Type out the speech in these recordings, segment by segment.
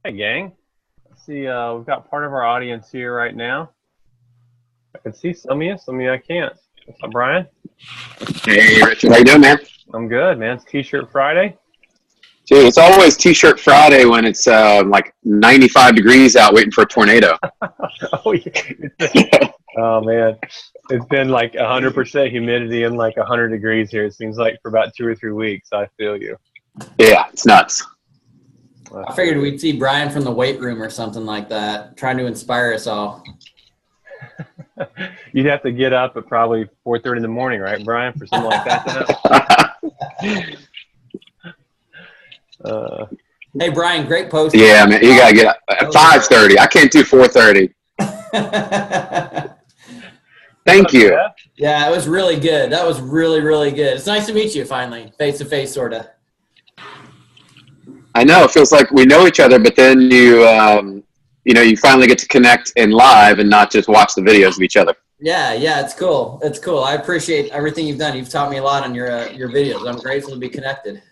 Hey, gang. See, we've got part of our audience here right now. I can see some of you I can't. What's up, Brian? Hey, Richard. How you doing, man? I'm good, man. It's T-shirt Friday. Dude, it's always T-shirt Friday when it's like 95 degrees out waiting for a tornado. Oh, yeah. Oh, man. It's been like 100% humidity and like 100 degrees here. It seems like for about 2 or 3 weeks. I feel you. Yeah, it's nuts. I figured we'd see Brian from the weight room or something like that, trying to inspire us all. You'd have to get up at probably 4:30 in the morning, right, Brian, for something like that to happen? Hey, Brian, great post. Yeah, man, you gotta get up at 5:30. I can't do 4:30. Thank you. Yeah, it was really good. That was really, really good. It's nice to meet you finally, face to face, sort of. I know it feels like we know each other, but then you finally get to connect in live and not just watch the videos of each other. Yeah, it's cool. It's cool. I appreciate everything you've done. You've taught me a lot on your videos. I'm grateful to be connected.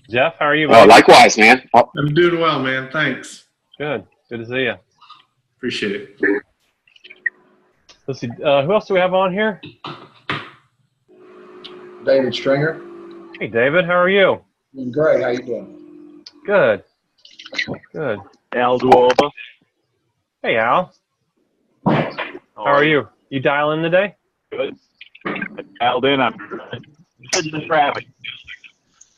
Jeff, how are you? Oh, likewise, man. I'm doing well, man. Thanks. Good. Good to see you. Appreciate it. Let's see. Who else do we have on here? David Stringer. Hey, David. How are you? I'm great. How you doing? Good. Good. Al Duoba. Hey, Al. How are you? You dialing today? Good. I dialed in. I'm sitting in traffic.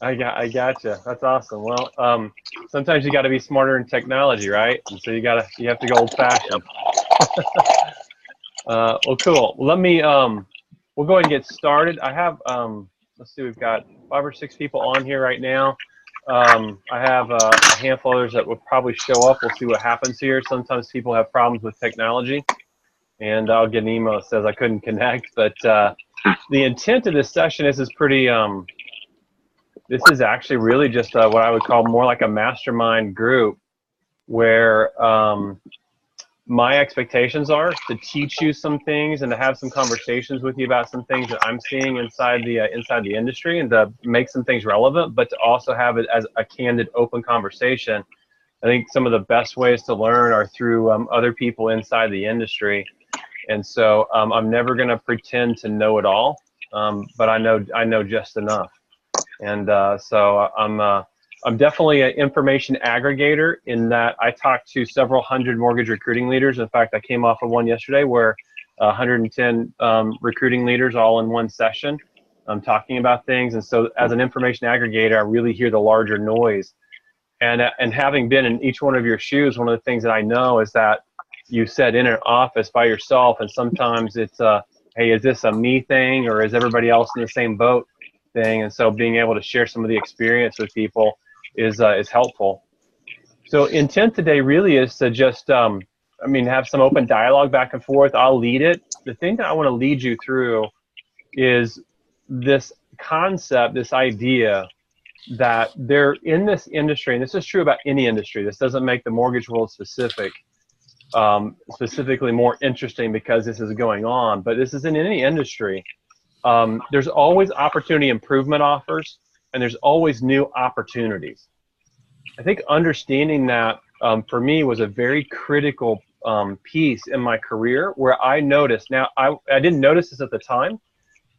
I gotcha. That's awesome. Well, sometimes you got to be smarter in technology, right? And so you have to go old fashioned. Well, cool. Well, let me. We'll go ahead and get started. I have. Let's see. We've got 5 or 6 people on here right now. I have a handful of others that will probably show up. We'll see what happens here. Sometimes people have problems with technology, and I'll get an email that says I couldn't connect. But the intent of this session is pretty. This is actually really just what I would call more like a mastermind group, where my expectations are to teach you some things and to have some conversations with you about some things that I'm seeing inside the industry, and to make some things relevant, but to also have it as a candid, open conversation. I think some of the best ways to learn are through other people inside the industry, and so I'm never going to pretend to know it all, but I know just enough, and so I'm definitely an information aggregator in that I talked to several hundred mortgage recruiting leaders. In fact, I came off of one yesterday where 110 recruiting leaders all in one session talking about things. And so as an information aggregator, I really hear the larger noise. And having been in each one of your shoes, one of the things that I know is that you sit in an office by yourself, and sometimes it's hey, is this a me thing, or is everybody else in the same boat thing? And so being able to share some of the experience with people is helpful. So intent today really is to just have some open dialogue back and forth. I'll lead it. The thing that I want to lead you through is this concept, this idea that they're in this industry, and this is true about any industry. This doesn't make the mortgage world specifically more interesting because this is going on, but this is in any industry. There's always opportunity improvement offers, and there's always new opportunities. I think understanding that for me was a very critical piece in my career, where I noticed, now I didn't notice this at the time,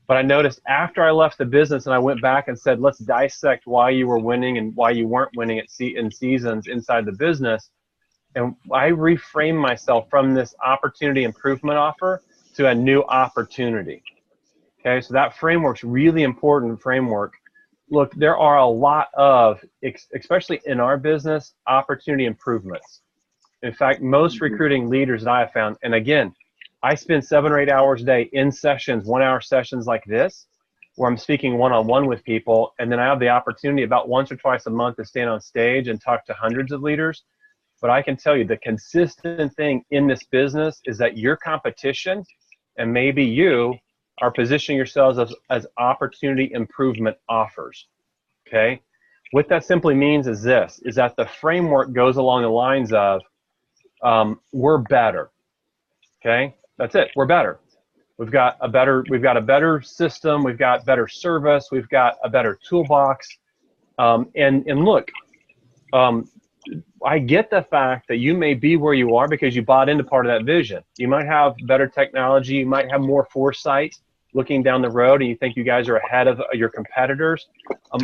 but I noticed after I left the business and I went back and said, let's dissect why you were winning and why you weren't winning in seasons inside the business. And I reframed myself from this opportunity improvement offer to a new opportunity. Okay, so that framework's really important framework. Look, there are a lot of, especially in our business, opportunity improvements. In fact, most recruiting leaders that I have found, and again, I spend 7 or 8 hours a day in sessions, 1-hour sessions like this, where I'm speaking one-on-one with people, and then I have the opportunity about once or twice a month to stand on stage and talk to hundreds of leaders. But I can tell you the consistent thing in this business is that your competition, and maybe you, are positioning yourselves as opportunity improvement offers, okay? What that simply means is this, is that the framework goes along the lines of, we're better, okay? That's it, we're better. We've got a better system, we've got better service, we've got a better toolbox. And look, I get the fact that you may be where you are because you bought into part of that vision. You might have better technology, you might have more foresight looking down the road, and you think you guys are ahead of your competitors.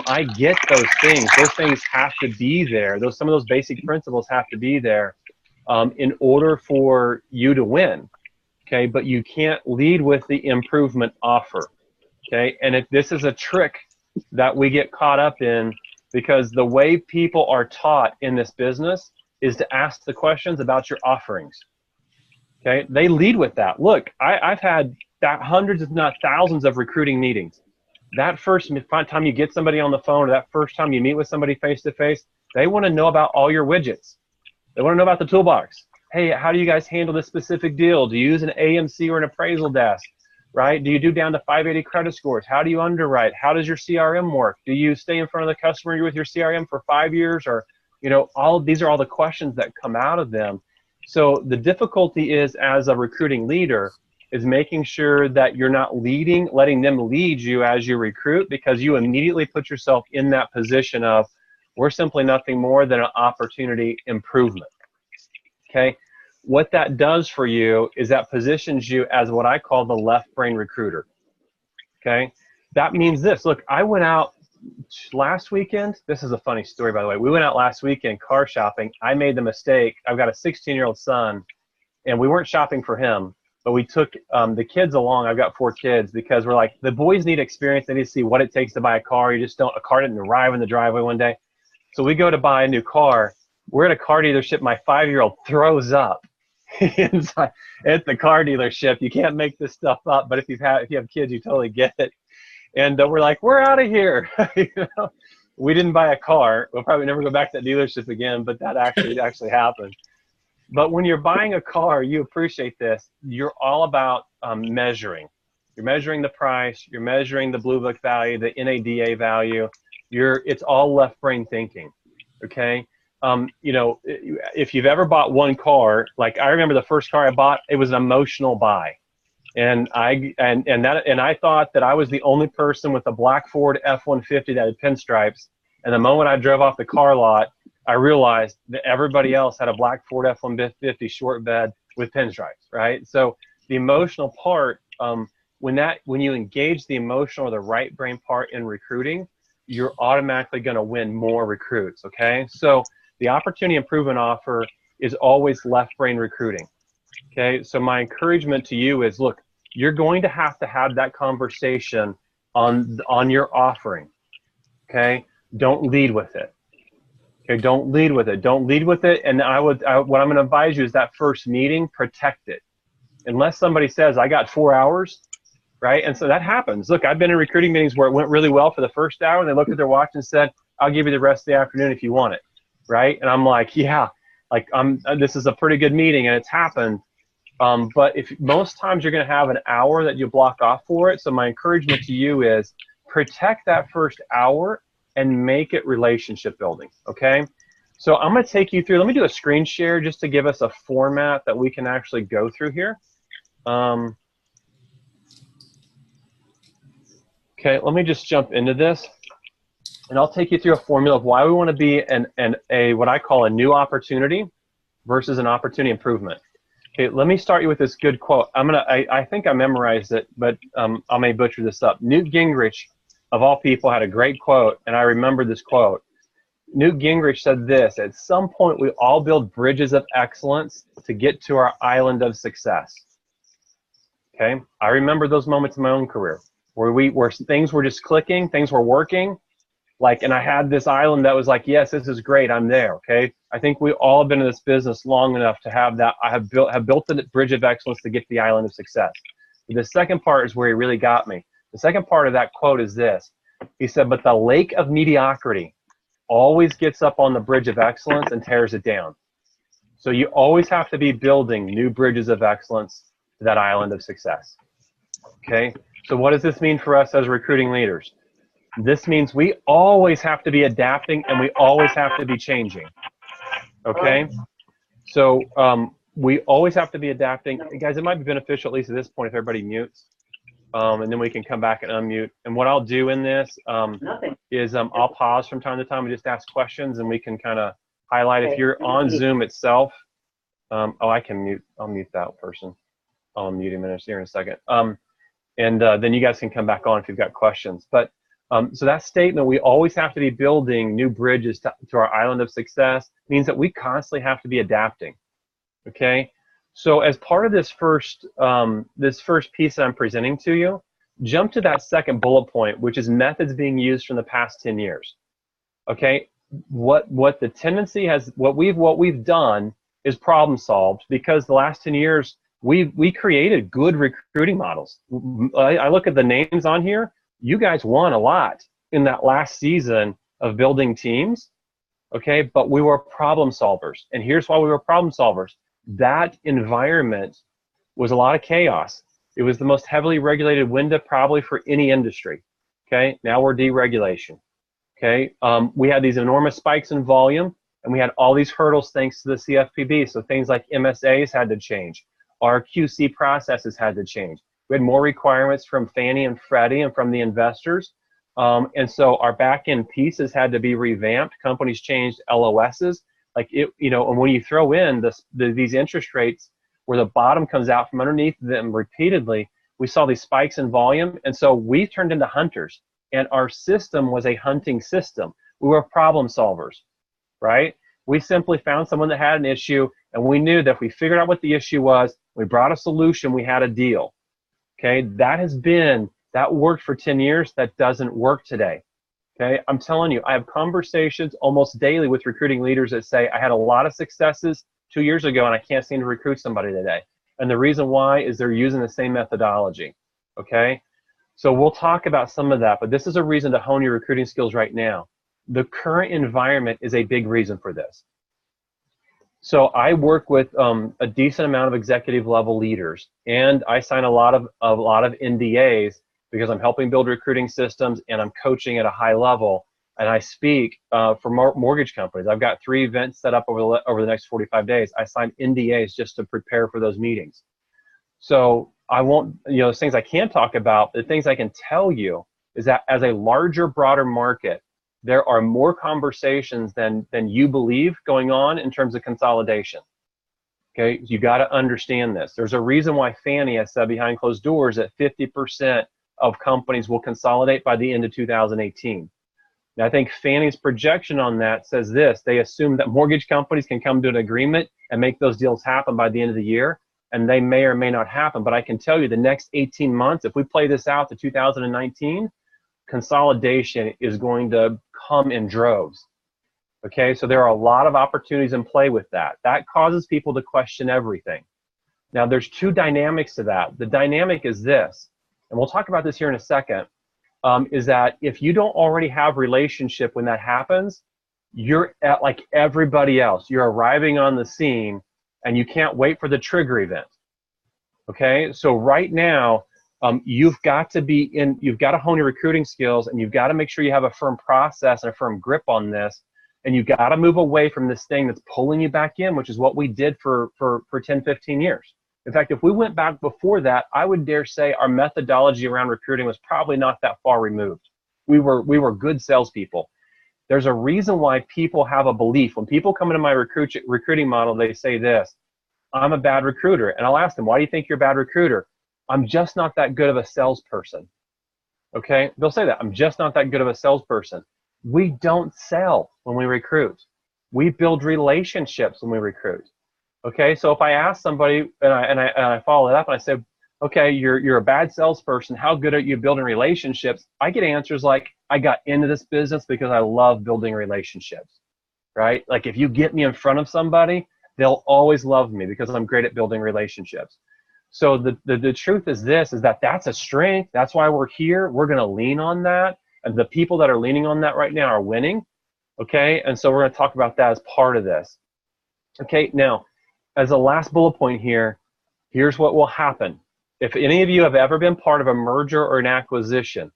I get those things. Those things have to be there. Some of those basic principles have to be there in order for you to win. Okay, but you can't lead with the improvement offer. Okay, and this is a trick that we get caught up in, because the way people are taught in this business is to ask the questions about your offerings. Okay, they lead with that. Look, I've had hundreds, if not thousands, of recruiting meetings. That first time you get somebody on the phone, or that first time you meet with somebody face to face, they want to know about all your widgets. They want to know about the toolbox. Hey, how do you guys handle this specific deal? Do you use an AMC or an appraisal desk, right? Do you do down to 580 credit scores? How do you underwrite? How does your CRM work? Do you stay in front of the customer with your CRM for 5 years? Or, you know, these are all the questions that come out of them. So the difficulty is, as a recruiting leader, is making sure that you're not letting them lead you as you recruit, because you immediately put yourself in that position of, we're simply nothing more than an opportunity improvement. Okay, what that does for you is that positions you as what I call the left brain recruiter. Okay, that means this. Look, I went out last weekend. This is a funny story, by the way. We went out last weekend car shopping. I made the mistake. I've got a 16-year-old son, and we weren't shopping for him, but we took the kids along. I've got 4 kids, because we're like, the boys need experience. They need to see what it takes to buy a car. A car didn't arrive in the driveway one day. So we go to buy a new car. We're at a car dealership. My 5-year-old throws up inside at the car dealership. You can't make this stuff up, but if you have kids, you totally get it. And we're like, we're out of here. You know? We didn't buy a car. We'll probably never go back to that dealership again, but that actually happened. But when you're buying a car, you appreciate this. You're all about measuring. You're measuring the price. You're measuring the Blue Book value, the NADA value. It's all left brain thinking. Okay. You know, if you've ever bought one car, like I remember the first car I bought, it was an emotional buy. And I thought that I was the only person with a black Ford F-150 that had pinstripes. And the moment I drove off the car lot, I realized that everybody else had a black Ford F-150 short bed with pinstripes, right? So the emotional part, when you engage the emotional or the right brain part in recruiting, you're automatically going to win more recruits, okay? So the opportunity improvement offer is always left brain recruiting, okay? So my encouragement to you is, look, you're going to have that conversation on your offering, okay? Don't lead with it. Okay, don't lead with it. Don't lead with it. And what I'm going to advise you is that first meeting, protect it. Unless somebody says, I got 4 hours, right? And so that happens. Look, I've been in recruiting meetings where it went really well for the first hour, and they looked at their watch and said, I'll give you the rest of the afternoon if you want it, right? And I'm like, yeah, like this is a pretty good meeting, and it's happened. But most times you're going to have an hour that you block off for it. So my encouragement to you is protect that first hour and make it relationship building, okay? So I'm going to take you through, let me do a screen share just to give us a format that we can actually go through here. Okay, let me just jump into this, and I'll take you through a formula of why we want to be what I call a new opportunity versus an opportunity improvement. Okay, let me start you with this good quote. I think I memorized it, but I may butcher this up. Newt Gingrich, of all people, had a great quote, and I remember this quote. Newt Gingrich said this: at some point we all build bridges of excellence to get to our island of success. Okay, I remember those moments in my own career where things were just clicking, things were working, Like, and I had this island that was like, yes, this is great. I'm there. Okay. I think we all have been in this business long enough to have that. I have built the bridge of excellence to get to the island of success. But the second part is where he really got me. The second part of that quote is this. He said, but the lake of mediocrity always gets up on the bridge of excellence and tears it down. So you always have to be building new bridges of excellence to that island of success. Okay. So what does this mean for us as recruiting leaders? This means we always have to be adapting and we always have to be changing. Okay? So we always have to be adapting. Guys, it might be beneficial, at least at this point, if everybody mutes. And then we can come back and unmute. And what I'll do in this is I'll pause from time to time and just ask questions, and we can kind of highlight. If you're on Zoom itself, oh, I can mute. I'll mute that person. I'll mute him here in a second. And then you guys can come back on if you've got questions. But so that statement, we always have to be building new bridges to our island of success, means that we constantly have to be adapting. Okay? So as part of this first piece that I'm presenting to you, jump to that second bullet point, which is methods being used from the past 10 years. Okay? What the tendency has, what we've done is problem solved, because the last 10 years we created good recruiting models. I look at the names on here. You guys won a lot in that last season of building teams, okay? But we were problem solvers. And here's why we were problem solvers. That environment was a lot of chaos. It was the most heavily regulated window probably for any industry, okay? Now we're deregulation, okay? We had these enormous spikes in volume, and we had all these hurdles thanks to the CFPB. So things like MSAs had to change. Our QC processes had to change. We had more requirements from Fannie and Freddie and from the investors. And so our back-end pieces had to be revamped. Companies changed LOSs. Like, it, you know, and when you throw in these interest rates where the bottom comes out from underneath them repeatedly, we saw these spikes in volume. And so we turned into hunters. And our system was a hunting system. We were problem solvers, right? We simply found someone that had an issue, and we knew that if we figured out what the issue was, we brought a solution, we had a deal. Okay, that worked for 10 years. That doesn't work today. Okay, I'm telling you, I have conversations almost daily with recruiting leaders that say, I had a lot of successes 2 years ago and I can't seem to recruit somebody today. And the reason why is they're using the same methodology. Okay, so we'll talk about some of that, but this is a reason to hone your recruiting skills right now. The current environment is a big reason for this. So I work with a decent amount of executive level leaders, and I sign a lot of NDAs because I'm helping build recruiting systems and I'm coaching at a high level, and I speak for mortgage companies. I've got 3 events set up over the next 45 days. I sign NDAs just to prepare for those meetings. So I won't, you know, things I can talk about. The things I can tell you is that as a larger, broader market, there are more conversations than you believe going on in terms of consolidation. Okay, you got to understand this. There's a reason why Fannie has said behind closed doors that 50% of companies will consolidate by the end of 2018. Now, I think Fannie's projection on that says this. They assume that mortgage companies can come to an agreement and make those deals happen by the end of the year, and they may or may not happen. But I can tell you the next 18 months, if we play this out to 2019, consolidation is going to come in droves. Okay, so there are a lot of opportunities in play with that. That causes people to question everything. Now, there's 2 dynamics to that. The dynamic is this, and we'll talk about this here in a second, is that if you don't already have relationship when that happens, you're at like everybody else. You're arriving on the scene, and you can't wait for the trigger event. Okay, so right now, you've got to hone your recruiting skills, and you've got to make sure you have a firm process and a firm grip on this, and you've got to move away from this thing that's pulling you back in, which is what we did for 10, 15 years. In fact, if we went back before that, I would dare say our methodology around recruiting was probably not that far removed. We were good salespeople. There's a reason why people have a belief. When people come into my recruiting model, they say this, I'm a bad recruiter. And I'll ask them, why do you think you're a bad recruiter? I'm just not that good of a salesperson. Okay? They'll say that. I'm just not that good of a salesperson. We don't sell when we recruit. We build relationships when we recruit. Okay? So if I ask somebody and I follow it up and I say, okay, you're a bad salesperson. How good are you building relationships? I get answers like, I got into this business because I love building relationships, right? Like if you get me in front of somebody, they'll always love me because I'm great at building relationships. So the truth is this, is that that's a strength. That's why we're here. We're going to lean on that. And the people that are leaning on that right now are winning. Okay. And so we're going to talk about that as part of this. Okay. Now, as a last bullet point here, here's what will happen. If any of you have ever been part of a merger or an acquisition,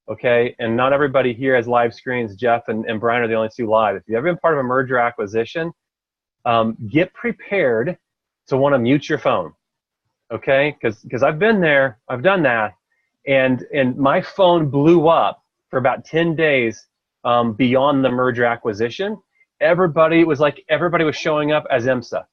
okay, and not everybody here has live screens, Jeff and Brian are the only two live. If you've ever been part of a merger acquisition, get prepared to want to mute your phone, okay? Because I've been there, I've done that, and my phone blew up for about 10 days beyond the merger acquisition. Everybody was showing up as IMSA,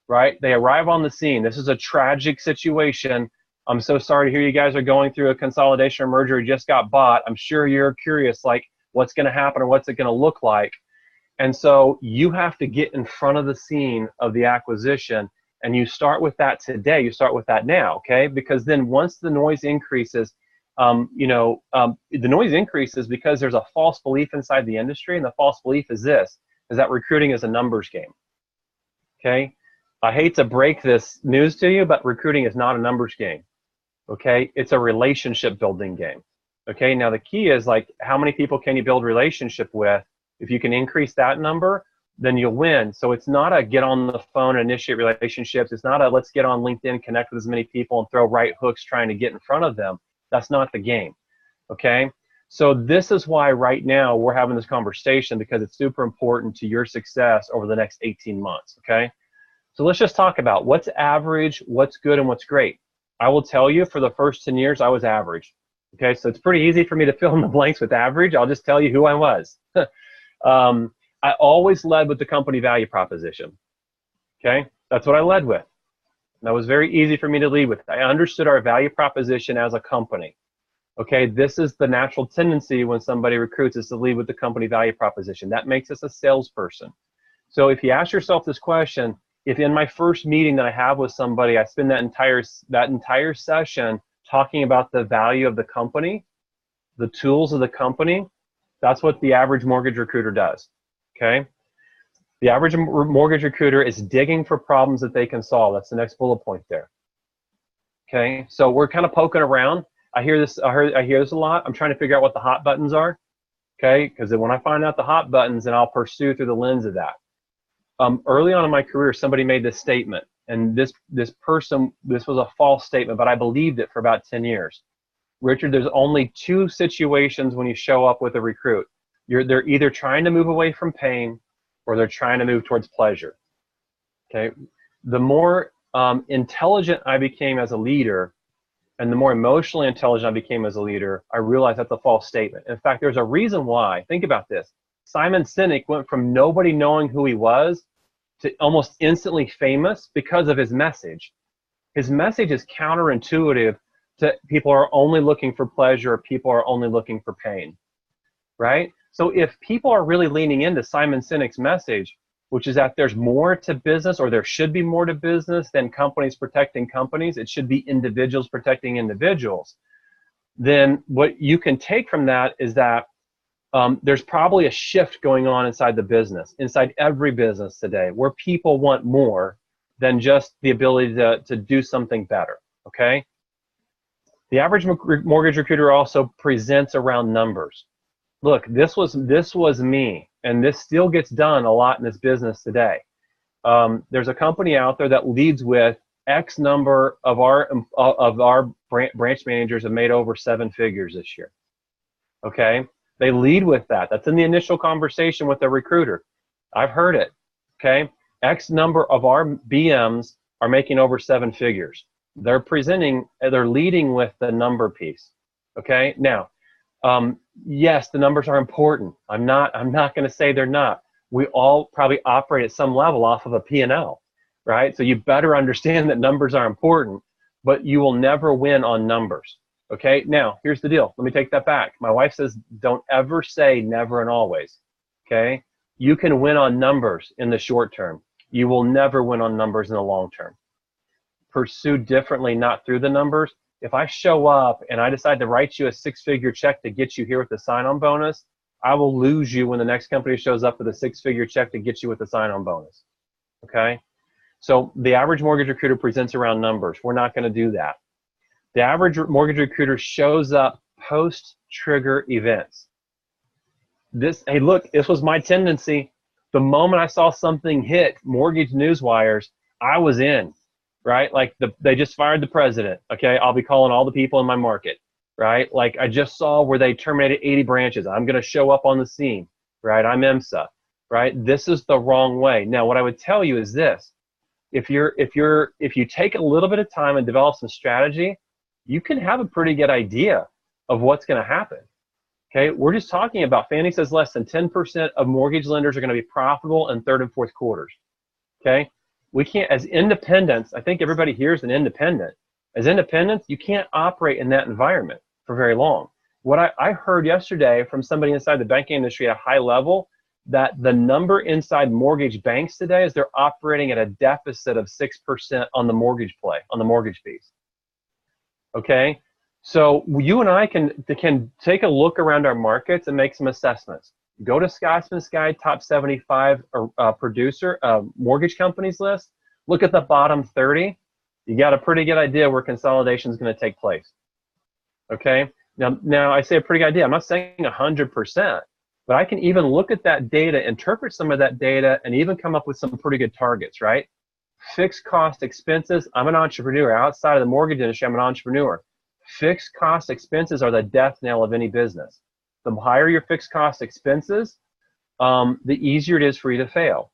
right? They arrive on the scene. This is a tragic situation. I'm so sorry to hear you guys are going through a consolidation or merger. You just got bought. I'm sure you're curious, like, what's going to happen or what's it going to look like? And so you have to get in front of the scene of the acquisition, and you start with that today. You start with that now, okay? Because then once the noise increases, the noise increases because there's a false belief inside the industry, and the false belief is this, is that recruiting is a numbers game, okay? I hate to break this news to you, but recruiting is not a numbers game. Okay, it's a relationship building game. Okay, now the key is like how many people can you build relationship with? If you can increase that number, then you'll win. So it's not a get on the phone and initiate relationships. It's not a let's get on LinkedIn, connect with as many people and throw right hooks trying to get in front of them. That's not the game. Okay, so this is why right now we're having this conversation, because it's super important to your success over the next 18 months. Okay, so let's just talk about what's average, what's good, and what's great. I will tell you, for the first 10 years, I was average. Okay, so it's pretty easy for me to fill in the blanks with average. I'll just tell you who I was. I always led with the company value proposition. Okay, that's what I led with. That was very easy for me to lead with. I understood our value proposition as a company. Okay, this is the natural tendency when somebody recruits, is to lead with the company value proposition. That makes us a salesperson. So if you ask yourself this question, if in my first meeting that I have with somebody, I spend that entire session talking about the value of the company, the tools of the company, that's what the average mortgage recruiter does, okay? The average mortgage recruiter is digging for problems that they can solve. That's the next bullet point there, okay? So we're kind of poking around. I hear this a lot. I'm trying to figure out what the hot buttons are, okay? Because when I find out the hot buttons, then I'll pursue through the lens of that. Early on in my career, somebody made this statement, and this was a false statement, but I believed it for about 10 years. Richard, there's only two situations when you show up with a recruit. They're either trying to move away from pain, or they're trying to move towards pleasure. Okay. The more intelligent I became as a leader, and the more emotionally intelligent I became as a leader, I realized that's a false statement. In fact, there's a reason why. Think about this. Simon Sinek went from nobody knowing who he was to almost instantly famous because of his message. His message is counterintuitive to people who are only looking for pleasure, or people are only looking for pain, right? So if people are really leaning into Simon Sinek's message, which is that there's more to business, or there should be more to business than companies protecting companies, it should be individuals protecting individuals, then what you can take from that is that there's probably a shift going on inside the business, inside every business today, where people want more than just the ability to do something better, okay? The average mortgage recruiter also presents around numbers. Look, this was me, and this still gets done a lot in this business today. There's a company out there that leads with X number of our branch managers have made over 7 figures this year, okay? They lead with that. That's in the initial conversation with the recruiter. I've heard it, okay? X number of our BMs are making over 7 figures. They're leading with the number piece, okay? Now, yes, the numbers are important. I'm not going to say they're not. We all probably operate at some level off of a P&L, right? So you better understand that numbers are important, but you will never win on numbers. Okay, now here's the deal. Let me take that back. My wife says, don't ever say never and always. Okay, you can win on numbers in the short term. You will never win on numbers in the long term. Pursue differently, not through the numbers, if I show up and I decide to write you a 6-figure check to get you here with the sign-on bonus, I will lose you when the next company shows up with a 6-figure check to get you with the sign-on bonus. Okay? So the average mortgage recruiter presents around numbers. We're not going to do that. The average mortgage recruiter shows up post-trigger events. Hey, look, this was my tendency. The moment I saw something hit mortgage news wires, I was in, right? Like they just fired the president. Okay, I'll be calling all the people in my market, right? Like I just saw where they terminated 80 branches. I'm going to show up on the scene, right? I'm IMSA, right? This is the wrong way. Now, what I would tell you is this: if you take a little bit of time and develop some strategy, you can have a pretty good idea of what's going to happen. Okay, we're just talking about Fannie says less than 10% of mortgage lenders are going to be profitable in third and fourth quarters. Okay, we can't, as independents, I think everybody here is an independent. As independents, you can't operate in that environment for very long. What I heard yesterday from somebody inside the banking industry at a high level, that the number inside mortgage banks today is they're operating at a deficit of 6% on the mortgage play, on the mortgage fees. Okay, so you and I can take a look around our markets and make some assessments. Go to Scotsman's Guide top 75 producer mortgage companies list. Look at the bottom 30. You got a pretty good idea where consolidation is going to take place. Okay, now I say a pretty good idea. I'm not saying 100%, but I can even look at that data, interpret some of that data, and even come up with some pretty good targets, right? Fixed cost expenses. I'm an entrepreneur. Outside of the mortgage industry, I'm an entrepreneur. Fixed cost expenses are the death knell of any business. The higher your fixed cost expenses, the easier it is for you to fail.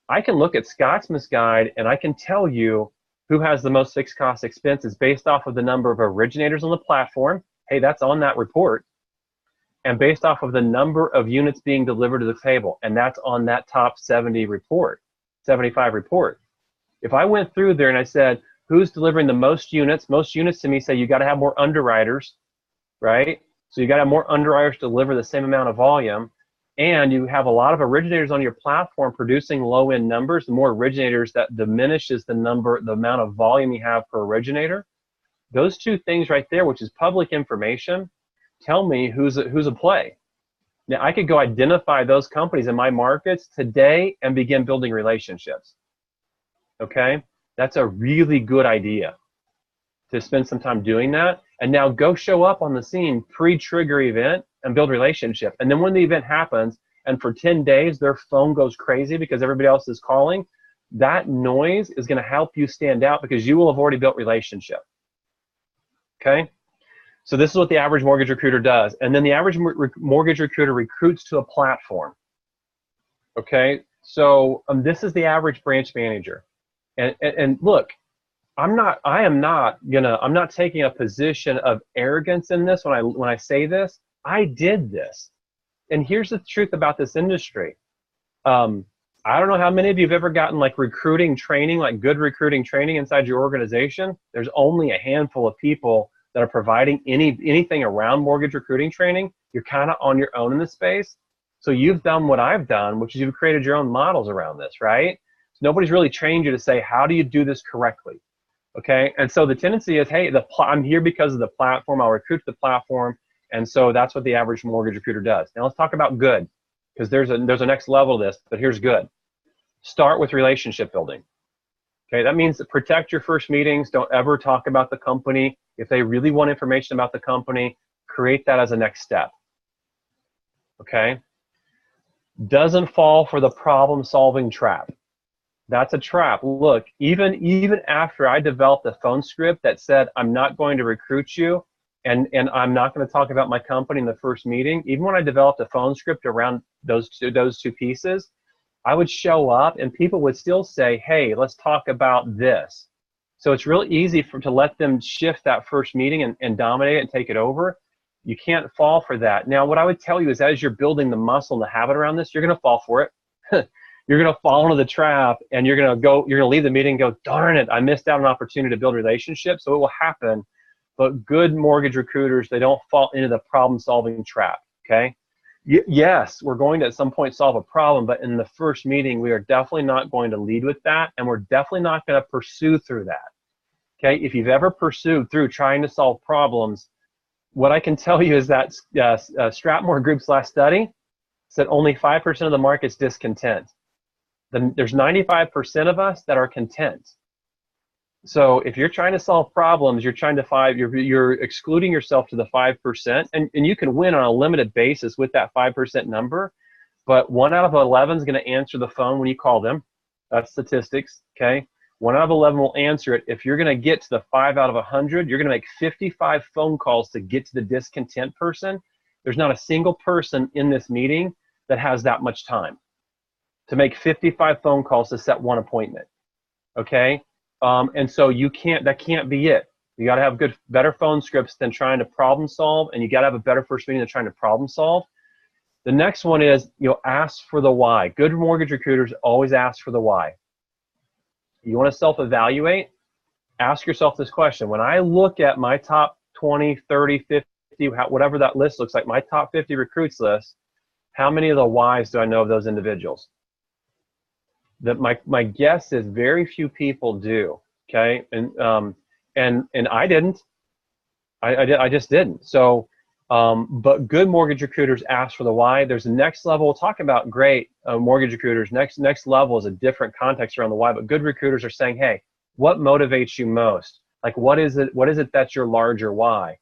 I can look at Scotsman's Guide and I can tell you who has the most fixed cost expenses based off of the number of originators on the platform. Hey, that's on that report. And based off of the number of units being delivered to the table, and that's on that top 70 report, 75 report. If I went through there and I said, who's delivering the most units to me say you got to have more underwriters, right? So you got to have more underwriters to deliver the same amount of volume, and you have a lot of originators on your platform producing low-end numbers. The more originators, that diminishes the amount of volume you have per originator. Those two things right there, which is public information, tell me who's a play. Now, I could go identify those companies in my markets today and begin building relationships. Okay? That's a really good idea to spend some time doing that. And now go show up on the scene pre-trigger event and build relationship. And then when the event happens and for 10 days their phone goes crazy because everybody else is calling, that noise is going to help you stand out because you will have already built relationship. Okay? So this is what the average mortgage recruiter does. And then the average mortgage recruiter recruits to a platform. Okay? So this is the average branch manager. And look, I'm not taking a position of arrogance in this when I say this. I did this. And here's the truth about this industry. I don't know how many of you have ever gotten like recruiting training, like good recruiting training inside your organization. There's only a handful of people that are providing anything around mortgage recruiting training. You're kind of on your own in this space. So you've done what I've done, which is you've created your own models around this, right? Nobody's really trained you to say, how do you do this correctly? Okay, and so the tendency is, hey, I'm here because of the platform. I'll recruit to the platform, and so that's what the average mortgage recruiter does. Now let's talk about good, because there's a next level to this, but here's good. Start with relationship building. Okay, that means protect your first meetings. Don't ever talk about the company. If they really want information about the company, create that as a next step. Okay, doesn't fall for the problem-solving trap. That's a trap. Look, even after I developed a phone script that said, I'm not going to recruit you and I'm not going to talk about my company in the first meeting, even when I developed a phone script around those two pieces, I would show up and people would still say, hey, let's talk about this. So it's real easy to let them shift that first meeting and dominate it and take it over. You can't fall for that. Now, what I would tell you is as you're building the muscle and the habit around this, you're going to fall for it. You're going to fall into the trap and you're going to leave the meeting and go, darn it, I missed out on an opportunity to build relationships. So it will happen. But good mortgage recruiters, they don't fall into the problem-solving trap, okay? Yes, we're going to at some point solve a problem, but in the first meeting, we are definitely not going to lead with that, and we're definitely not going to pursue through that, Okay, if you've ever pursued through trying to solve problems, what I can tell you is that Strathmore Group's last study said only 5% of the market's discontent. There's 95% of us that are content. So if you're trying to solve problems, you're excluding yourself to the 5%, and you can win on a limited basis with that 5% number, but 1 out of 11 is going to answer the phone when you call them. That's statistics, okay? 1 out of 11 will answer it. If you're going to get to the 5 out of 100, you're going to make 55 phone calls to get to the discontent person. There's not a single person in this meeting that has that much time to make 55 phone calls to set one appointment, okay? And so that can't be it. You got to have better phone scripts than trying to problem solve, and you got to have a better first meeting than trying to problem solve. The next one is, ask for the why. Good mortgage recruiters always ask for the why. You want to self-evaluate? Ask yourself this question. When I look at my top 20, 30, 50, whatever that list looks like, my top 50 recruits list, how many of the whys do I know of those individuals? My guess is very few people do, okay? And I didn't. I just didn't. So, but good mortgage recruiters ask for the why. There's a next level. We'll talk about great mortgage recruiters. Next level is a different context around the why. But good recruiters are saying, hey, what motivates you most? Like, what is it that's your larger why?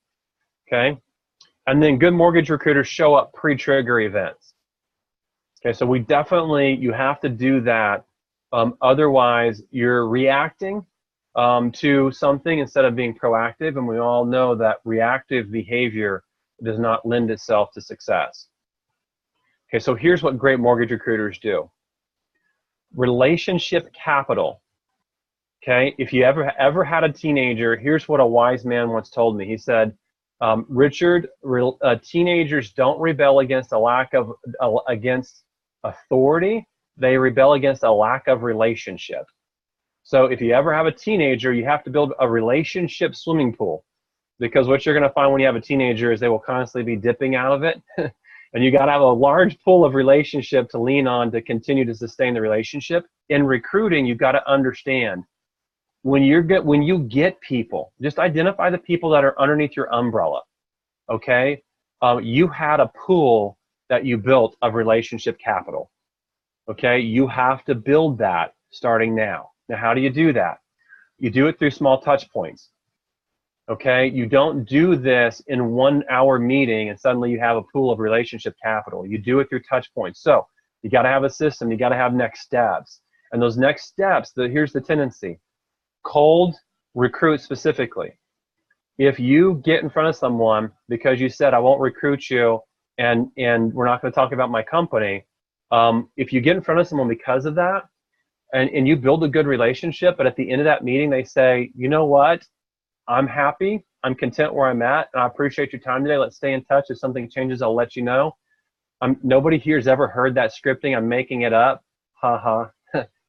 Okay. And then good mortgage recruiters show up pre-trigger events. Okay, so you have to do that. Otherwise, you're reacting to something instead of being proactive, and we all know that reactive behavior does not lend itself to success. Okay, so here's what great mortgage recruiters do. Relationship capital. Okay, if you ever had a teenager, here's what a wise man once told me. He said, Richard, teenagers don't rebel against against authority. They rebel against a lack of relationship. So if you ever have a teenager, you have to build a relationship swimming pool, because what you're going to find when you have a teenager is they will constantly be dipping out of it. And you got to have a large pool of relationship to lean on to continue to sustain the relationship. In recruiting, you've got to understand when you get people, just identify the people that are underneath your umbrella. Okay, you had a pool that you built of relationship capital. Okay, you have to build that starting now. Now, how do you do that? You do it through small touch points. Okay, you don't do this in 1 hour meeting and suddenly you have a pool of relationship capital. You do it through touch points. So you got to have a system. You got to have next steps. And those next steps, here's the tendency. Cold recruit specifically. If you get in front of someone because you said, I won't recruit you and we're not going to talk about my company, if you get in front of someone because of that and you build a good relationship, but at the end of that meeting they say, you know what, I'm happy, I'm content where I'm at, and I appreciate your time today, let's stay in touch. If something changes, I'll let you know. Nobody here has ever heard that scripting, I'm making it up, haha.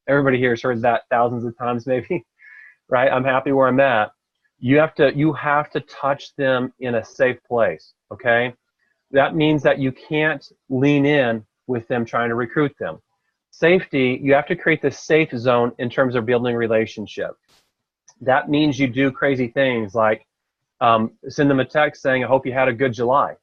Everybody here has heard that thousands of times maybe, right? I'm happy where I'm at. You have to touch them in a safe place, okay? That means that you can't lean in with them trying to recruit them. Safety, you have to create this safe zone in terms of building a relationship. That means you do crazy things like send them a text saying, I hope you had a good July,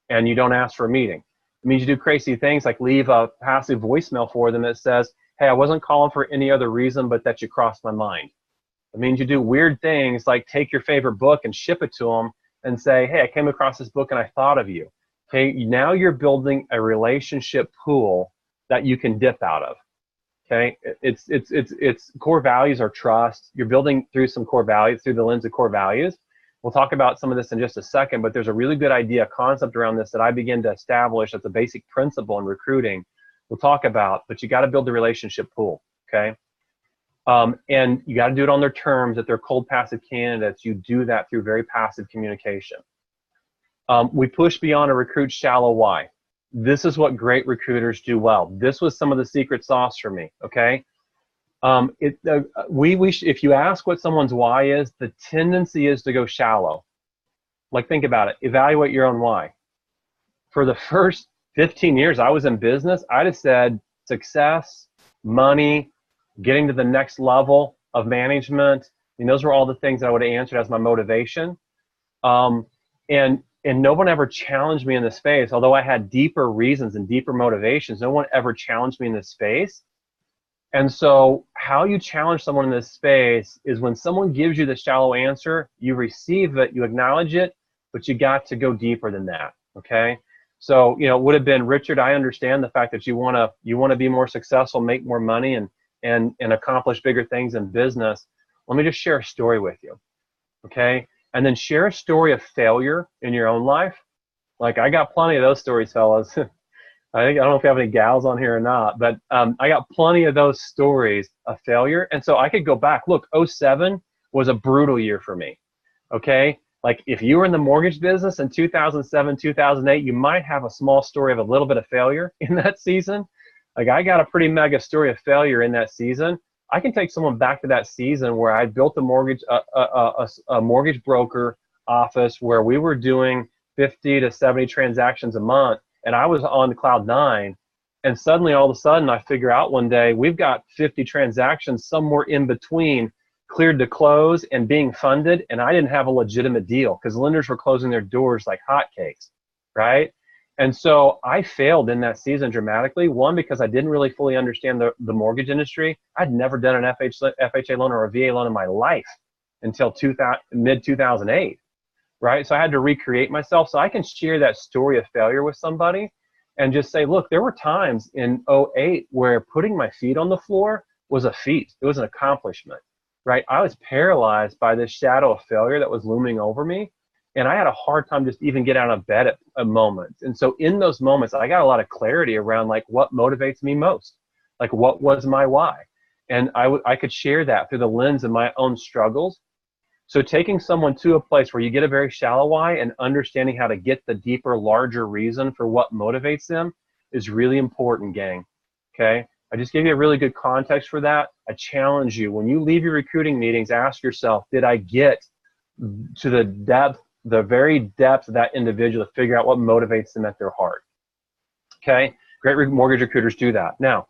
and you don't ask for a meeting. It means you do crazy things like leave a passive voicemail for them that says, hey, I wasn't calling for any other reason but that you crossed my mind. It means you do weird things like take your favorite book and ship it to them and say, hey, I came across this book and I thought of you. Okay, now you're building a relationship pool that you can dip out of. Okay, it's core values are trust. You're building through some core values, through the lens of core values. We'll talk about some of this in just a second, but there's a really good idea, concept around this that I begin to establish as a basic principle in recruiting. We'll talk about, but you got to build the relationship pool. Okay, and you got to do it on their terms. If they're cold passive candidates, you do that through very passive communication. We push beyond a recruit's shallow why. This is what great recruiters do well. This was some of the secret sauce for me, okay? If you ask what someone's why is, the tendency is to go shallow. Like, think about it. Evaluate your own why. For the first 15 years I was in business, I just said success, money, getting to the next level of management, mean, those were all the things that I would have answered as my motivation. And no one ever challenged me in this space. Although I had deeper reasons and deeper motivations, no one ever challenged me in this space. And so how you challenge someone in this space is when someone gives you the shallow answer, you receive it, you acknowledge it, but you got to go deeper than that, okay? So, you know, it would have been, Richard, I understand the fact that you want to be more successful, make more money, and accomplish bigger things in business. Let me just share a story with you, okay? And then share a story of failure in your own life. Like, I got plenty of those stories, fellas. I don't know if you have any gals on here or not, but I got plenty of those stories of failure. And so I could go back. Look, 07 was a brutal year for me, okay? Like, if you were in the mortgage business in 2007, 2008, you might have a small story of a little bit of failure in that season. Like, I got a pretty mega story of failure in that season. I can take someone back to that season where I built a mortgage broker office where we were doing 50 to 70 transactions a month, and I was on cloud 9. And suddenly, all of a sudden, I figure out one day we've got 50 transactions somewhere in between cleared to close and being funded, and I didn't have a legitimate deal because lenders were closing their doors like hotcakes, right? And so I failed in that season dramatically. One, because I didn't really fully understand the mortgage industry. I'd never done an FHA loan or a VA loan in my life until mid-2008, right? So I had to recreate myself. So I can share that story of failure with somebody and just say, look, there were times in 08 where putting my feet on the floor was a feat. It was an accomplishment, right? I was paralyzed by this shadow of failure that was looming over me. And I had a hard time just even get out of bed at moments. And so in those moments, I got a lot of clarity around like what motivates me most, like what was my why. And I could share that through the lens of my own struggles. So taking someone to a place where you get a very shallow why and understanding how to get the deeper, larger reason for what motivates them is really important, gang, okay? I just gave you a really good context for that. I challenge you, when you leave your recruiting meetings, ask yourself, did I get to the depth, the very depth of that individual to figure out what motivates them at their heart, okay? Great mortgage recruiters do that. Now,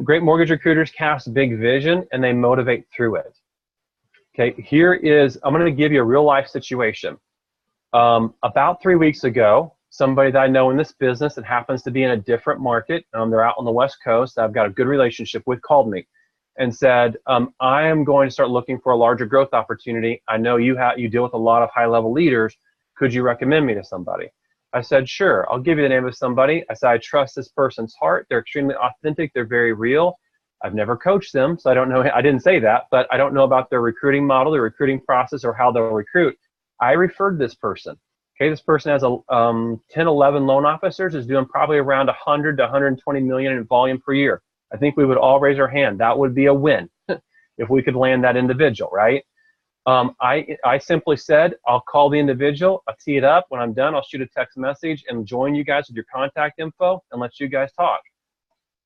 great mortgage recruiters cast big vision and they motivate through it. Okay, I'm going to give you a real life situation. About 3 weeks ago, somebody that I know in this business that happens to be in a different market, they're out on the West Coast, I've got a good relationship with, called me and said, I am going to start looking for a larger growth opportunity. I know you deal with a lot of high-level leaders. Could you recommend me to somebody? I said, sure, I'll give you the name of somebody. I said, I trust this person's heart. They're extremely authentic. They're very real. I've never coached them, so I don't know. I didn't say that, but I don't know about their recruiting model, their recruiting process, or how they'll recruit. I referred this person. Okay, this person has 10, 11 loan officers, is doing probably around 100 to 120 million in volume per year. I think we would all raise our hand. That would be a win if we could land that individual, right? I simply said, I'll call the individual, I'll tee it up. When I'm done, I'll shoot a text message and join you guys with your contact info and let you guys talk.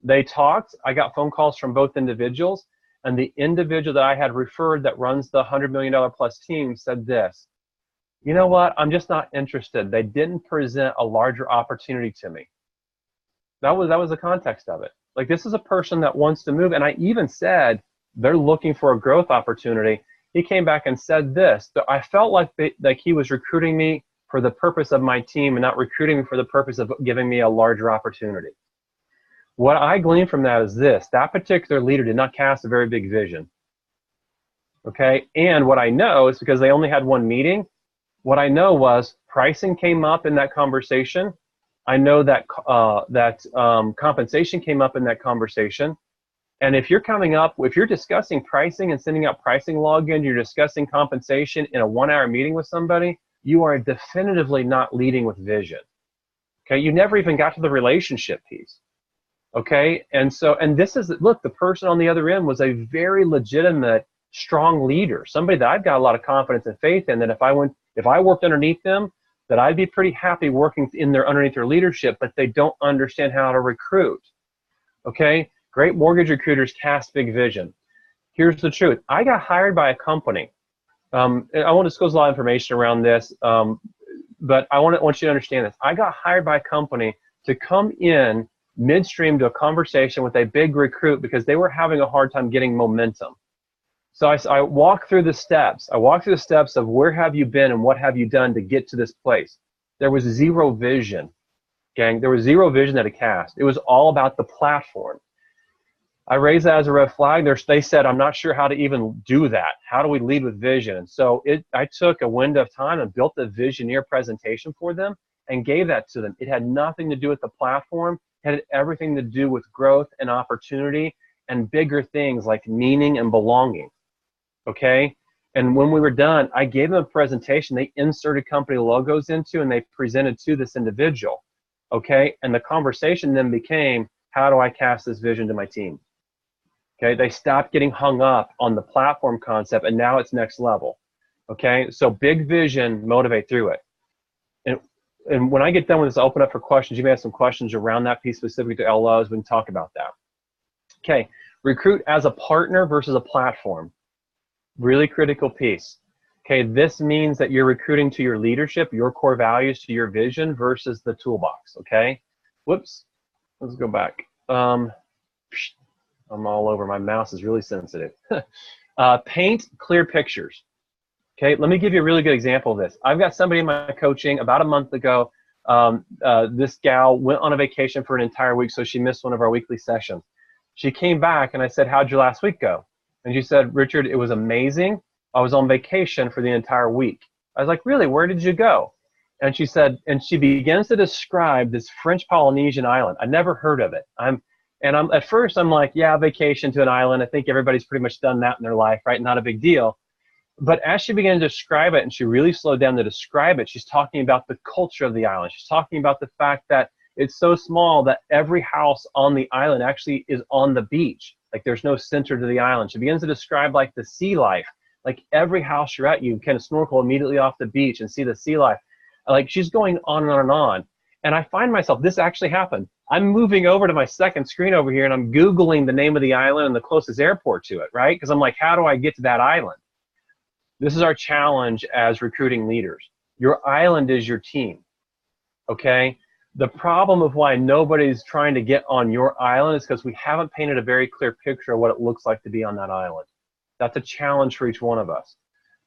They talked. I got phone calls from both individuals, and the individual that I had referred that runs the $100 million plus team said this, you know what, I'm just not interested. They didn't present a larger opportunity to me. That was the context of it. Like, this is a person that wants to move, and I even said they're looking for a growth opportunity. He came back and said this, that I felt like he was recruiting me for the purpose of my team and not recruiting me for the purpose of giving me a larger opportunity. What I gleaned from that is this, that particular leader did not cast a very big vision, okay? And what I know is, because they only had one meeting, what I know was pricing came up in that conversation. I know that compensation came up in that conversation. And if you're discussing pricing and sending out pricing login, you're discussing compensation in a 1-hour meeting with somebody, you are definitively not leading with vision, okay? You never even got to the relationship piece. Okay, and this is, look, the person on the other end was a very legitimate, strong leader, somebody that I've got a lot of confidence and faith in, that if I worked underneath them, that I'd be pretty happy working underneath their leadership, but they don't understand how to recruit. Okay, great mortgage recruiters cast big vision. Here's the truth. I got hired by a company. I won't disclose a lot of information around this, but I want you to understand this. I got hired by a company to come in midstream to a conversation with a big recruit because they were having a hard time getting momentum. So I walk through the steps. I walk through the steps of where have you been and what have you done to get to this place. There was zero vision, gang. There was zero vision at a cast. It was all about the platform. I raised that as a red flag. They said, I'm not sure how to even do that. How do we lead with vision? And so I took a window of time and built a Visioneer presentation for them and gave that to them. It had nothing to do with the platform. It had everything to do with growth and opportunity and bigger things like meaning and belonging. Okay? And when we were done, I gave them a presentation they inserted company logos into and they presented to this individual. Okay? And the conversation then became, how do I cast this vision to my team? Okay? They stopped getting hung up on the platform concept and now it's next level. Okay? So big vision, motivate through it. And when I get done with this, I'll open up for questions. You may have some questions around that piece specific to LOs. We can talk about that. Okay, recruit as a partner versus a platform. Really critical piece. Okay, this means that you're recruiting to your leadership, your core values, to your vision versus the toolbox, okay? Whoops, let's go back. I'm all over, my mouse is really sensitive. Paint clear pictures. Okay, let me give you a really good example of this. I've got somebody in my coaching about a month ago. This gal went on a vacation for an entire week, so she missed one of our weekly sessions. She came back and I said, how'd your last week go? And she said, Richard, it was amazing. I was on vacation for the entire week. I was like, really, where did you go? And she said, and she begins to describe this French Polynesian island. I never heard of it. At first I'm like, yeah, vacation to an island. I think everybody's pretty much done that in their life, right? Not a big deal. But as she began to describe it, and she really slowed down to describe it, she's talking about the culture of the island. She's talking about the fact that it's so small that every house on the island actually is on the beach. Like there's no center to the island. She begins to describe like the sea life. Like every house you're at, you can snorkel immediately off the beach and see the sea life. Like she's going on and on and on. And I find myself, this actually happened. I'm moving over to my second screen over here and I'm Googling the name of the island and the closest airport to it, right? Because I'm like, how do I get to that island? This is our challenge as recruiting leaders. Your island is your team, okay? The problem of why nobody's trying to get on your island is because we haven't painted a very clear picture of what it looks like to be on that island. That's a challenge for each one of us,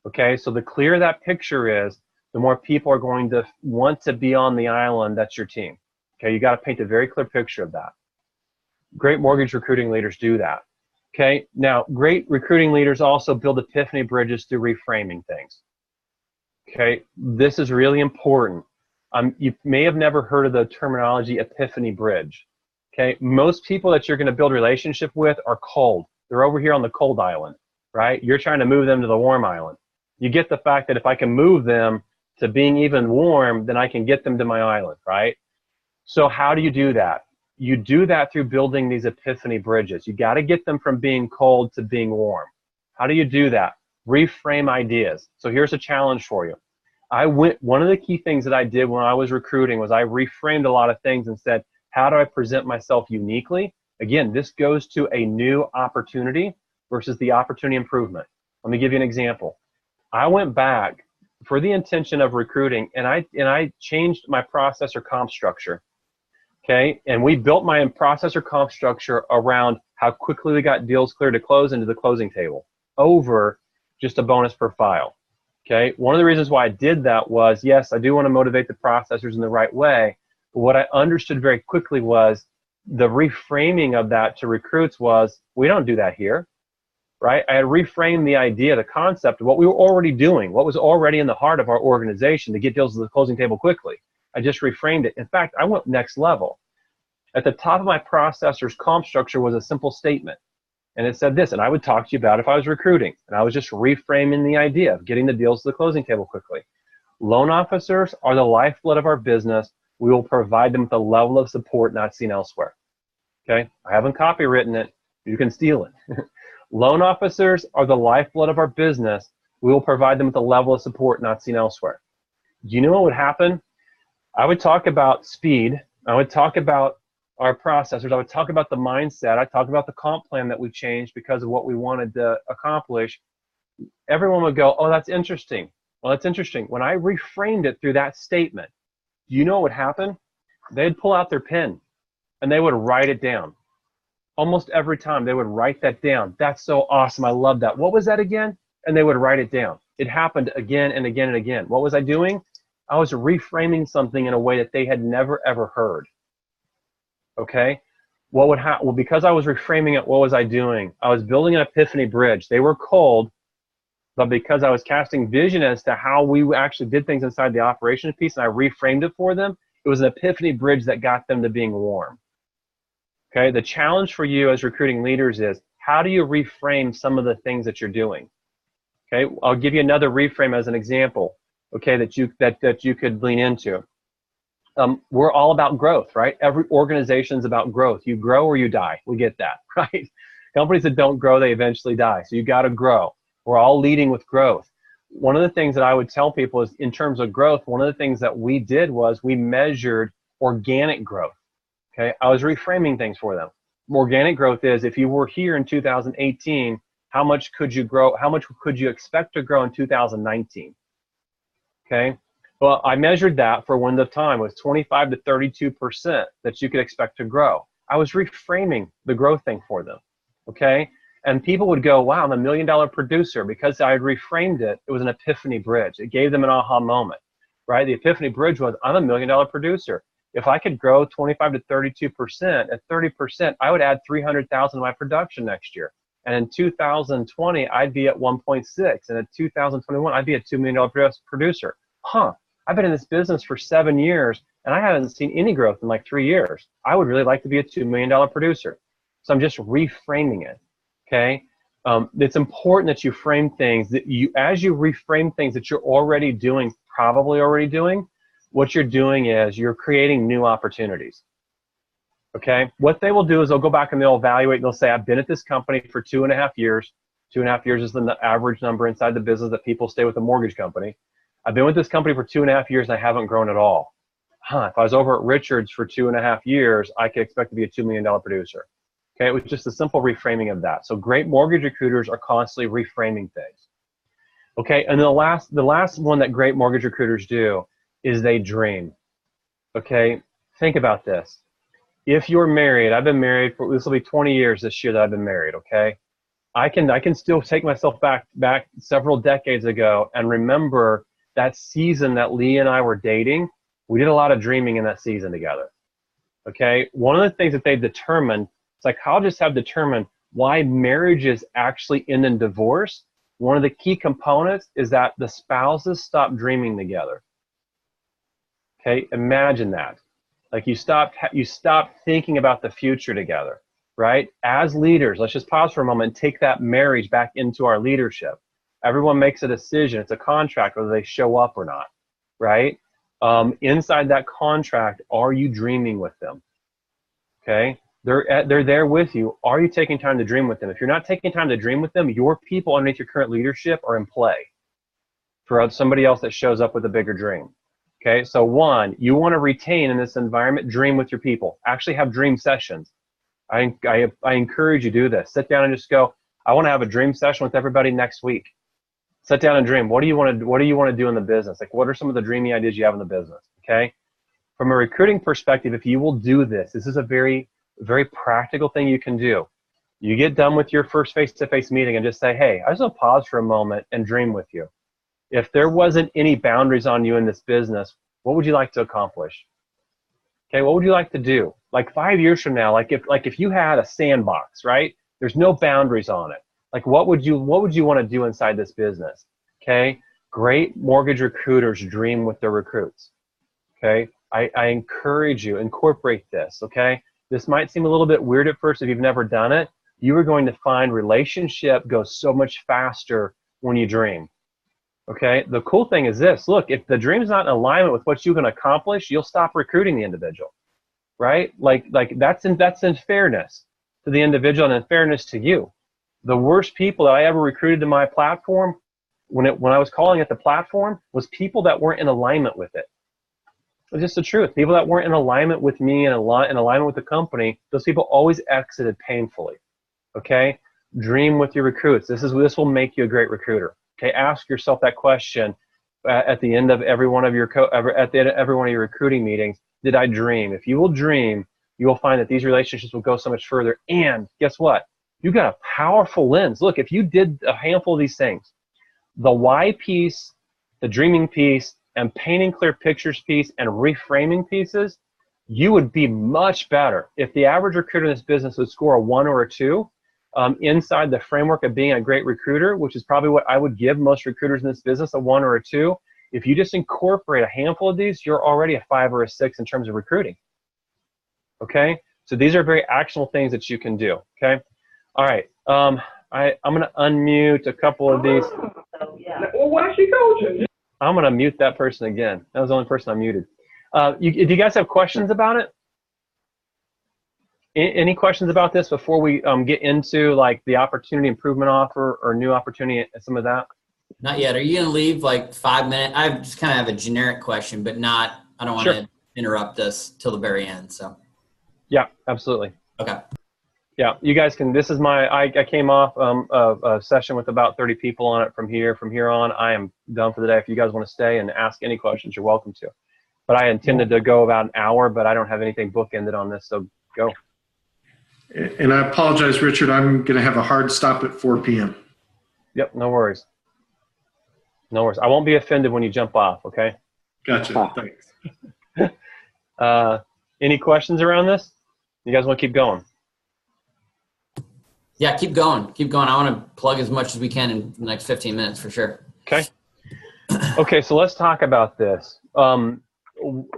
okay? So the clearer that picture is, the more people are going to want to be on the island that's your team, okay? You got to paint a very clear picture of that. Great mortgage recruiting leaders do that. Okay, now great recruiting leaders also build epiphany bridges through reframing things. Okay, this is really important. You may have never heard of the terminology epiphany bridge. Okay, most people that you're going to build relationship with are cold. They're over here on the cold island, right? You're trying to move them to the warm island. You get the fact that if I can move them to being even warm, then I can get them to my island, right? So how do you do that? You do that through building these epiphany bridges. You got to get them from being cold to being warm. How do you do that? Reframe ideas. So here's a challenge for you. One of the key things that I did when I was recruiting was I reframed a lot of things and said, how do I present myself uniquely? Again, this goes to a new opportunity versus the opportunity improvement. Let me give you an example. I went back for the intention of recruiting and I changed my process or comp structure. Okay, and we built my process or comp structure around how quickly we got deals cleared to close into the closing table over just a bonus per file. Okay, one of the reasons why I did that was, yes, I do want to motivate the processors in the right way, but what I understood very quickly was the reframing of that to recruits was, we don't do that here, right? I had reframed the idea, the concept of what we were already doing, what was already in the heart of our organization to get deals to the closing table quickly. I just reframed it. In fact, I went next level. At the top of my processor's comp structure was a simple statement. And it said this, and I would talk to you about if I was recruiting. And I was just reframing the idea of getting the deals to the closing table quickly. Loan officers are the lifeblood of our business. We will provide them with a level of support not seen elsewhere. Okay? I haven't copywritten it. You can steal it. Loan officers are the lifeblood of our business. We will provide them with a level of support not seen elsewhere. Do you know what would happen? I would talk about speed. I would talk about our processors. I would talk about the mindset. I'd talk about the comp plan that we changed because of what we wanted to accomplish. Everyone would go, oh, that's interesting. Well, that's interesting. When I reframed it through that statement, do you know what would happen? They'd pull out their pen and they would write it down. Almost every time they would write that down. That's so awesome. I love that. What was that again? And they would write it down. It happened again and again and again. What was I doing? I was reframing something in a way that they had never, ever heard. Okay? What would happen? Well, because I was reframing it, what was I doing? I was building an epiphany bridge. They were cold, but because I was casting vision as to how we actually did things inside the operations piece and I reframed it for them, it was an epiphany bridge that got them to being warm. Okay? The challenge for you as recruiting leaders is, how do you reframe some of the things that you're doing? Okay? I'll give you another reframe as an example, okay, that you could lean into. We're all about growth, right? Every organization's about growth. You grow or you die. We get that, right? Companies that don't grow, they eventually die. So you got to grow. We're all leading with growth. One of the things that I would tell people is, in terms of growth, one of the things that we did was we measured organic growth. Okay, I was reframing things for them. Organic growth is, if you were here in 2018, how much could you grow? How much could you expect to grow in 2019? Okay. Well, I measured that for when the time was 25 to 32% that you could expect to grow. I was reframing the growth thing for them, okay? And people would go, wow, I'm $1 million producer. Because I had reframed it, it was an epiphany bridge. It gave them an aha moment, right? The epiphany bridge was, I'm $1 million producer. If I could grow 25 to 32%, at 30%, I would add 300,000 to my production next year. And in 2020, I'd be at 1.6. And in 2021, I'd be a $2 million producer. Huh. I've been in this business for 7 years, and I haven't seen any growth in like 3 years. I would really like to be a $2 million producer. So I'm just reframing it, okay? It's important that you frame things, that as you reframe things that you're already doing, probably already doing, what you're doing is you're creating new opportunities, okay? What they will do is they'll go back and they'll evaluate, and they'll say, I've been at this company for 2.5 years. 2.5 years is the average number inside the business that people stay with a mortgage company. I've been with this company for 2.5 years and I haven't grown at all. If I was over at Richards for 2.5 years, I could expect to be a $2 million producer. Okay, it was just a simple reframing of that. So great mortgage recruiters are constantly reframing things. Okay, and the last one that great mortgage recruiters do is they dream. Okay, think about this. If you're married, I've been married for, this will be 20 years this year that I've been married, okay? I can still take myself back several decades ago and remember that season that Lee and I were dating. We did a lot of dreaming in that season together. Okay, one of the things that they've determined, psychologists have determined, why marriages actually end in divorce. One of the key components is that the spouses stop dreaming together. Okay, imagine that. Like you stop thinking about the future together, right? As leaders, let's just pause for a moment and take that marriage back into our leadership. Everyone makes a decision. It's a contract whether they show up or not, right? Inside that contract, are you dreaming with them? Okay, they're there with you. Are you taking time to dream with them? If you're not taking time to dream with them, your people underneath your current leadership are in play for somebody else that shows up with a bigger dream. Okay, so one, you want to retain in this environment, dream with your people. Actually have dream sessions. I encourage you to do this. Sit down and just go, I want to have a dream session with everybody next week. Sit down and dream. What do you want to do in the business? Like, what are some of the dreamy ideas you have in the business? Okay. From a recruiting perspective, if you will do this, this is a very, very practical thing you can do. You get done with your first face-to-face meeting and just say, hey, I just want to pause for a moment and dream with you. If there wasn't any boundaries on you in this business, what would you like to accomplish? Okay, what would you like to do? Like 5 years from now, like if you had a sandbox, right? There's no boundaries on it. Like what would you want to do inside this business? Okay, great mortgage recruiters dream with their recruits. Okay, I encourage you, incorporate this. Okay, this might seem a little bit weird at first if you've never done it. You are going to find relationship goes so much faster when you dream. Okay, the cool thing is this. Look, if the dream's not in alignment with what you can accomplish, you'll stop recruiting the individual, right? Like that's in fairness to the individual and in fairness to you. The worst people that I ever recruited to my platform, when I was calling it the platform, was people that weren't in alignment with it. It's just the truth. People that weren't in alignment with me and in alignment with the company, those people always exited painfully. Okay, dream with your recruits. This will make you a great recruiter. Okay, ask yourself that question at the end of every one of your recruiting meetings. Did I dream? If you will dream, you will find that these relationships will go so much further. And guess what? You got a powerful lens. Look, if you did a handful of these things, the why piece, the dreaming piece, and painting clear pictures piece, and reframing pieces, you would be much better. If the average recruiter in this business would score a 1 or a 2 inside the framework of being a great recruiter, which is probably what I would give most recruiters in this business, a 1 or a 2, if you just incorporate a handful of these, you're already a 5 or a 6 in terms of recruiting. Okay? So these are very actionable things that you can do. Okay? All right. I'm going to unmute a couple of these. Well, where's she coaching? I'm going to mute that person again. That was the only person I muted. Do you guys have questions about it? Any questions about this before we get into like the opportunity improvement offer or new opportunity and some of that? Not yet. Are you going to leave like 5 minutes? I just kind of have a generic question, but I don't want to interrupt us till the very end. So. Yeah, absolutely. Okay. Yeah, you guys can, this is I came off a session with about 30 people on it from here. From here on, I am done for the day. If you guys want to stay and ask any questions, you're welcome to. But I intended to go about an hour, but I don't have anything bookended on this, so go. And I apologize, Richard. I'm going to have a hard stop at 4 p.m. Yep, no worries. No worries. I won't be offended when you jump off, okay? Gotcha. Thanks. Any questions around this? You guys want to keep going? Yeah, keep going. Keep going. I want to plug as much as we can in the next 15 minutes for sure. Okay. Okay, so let's talk about this. A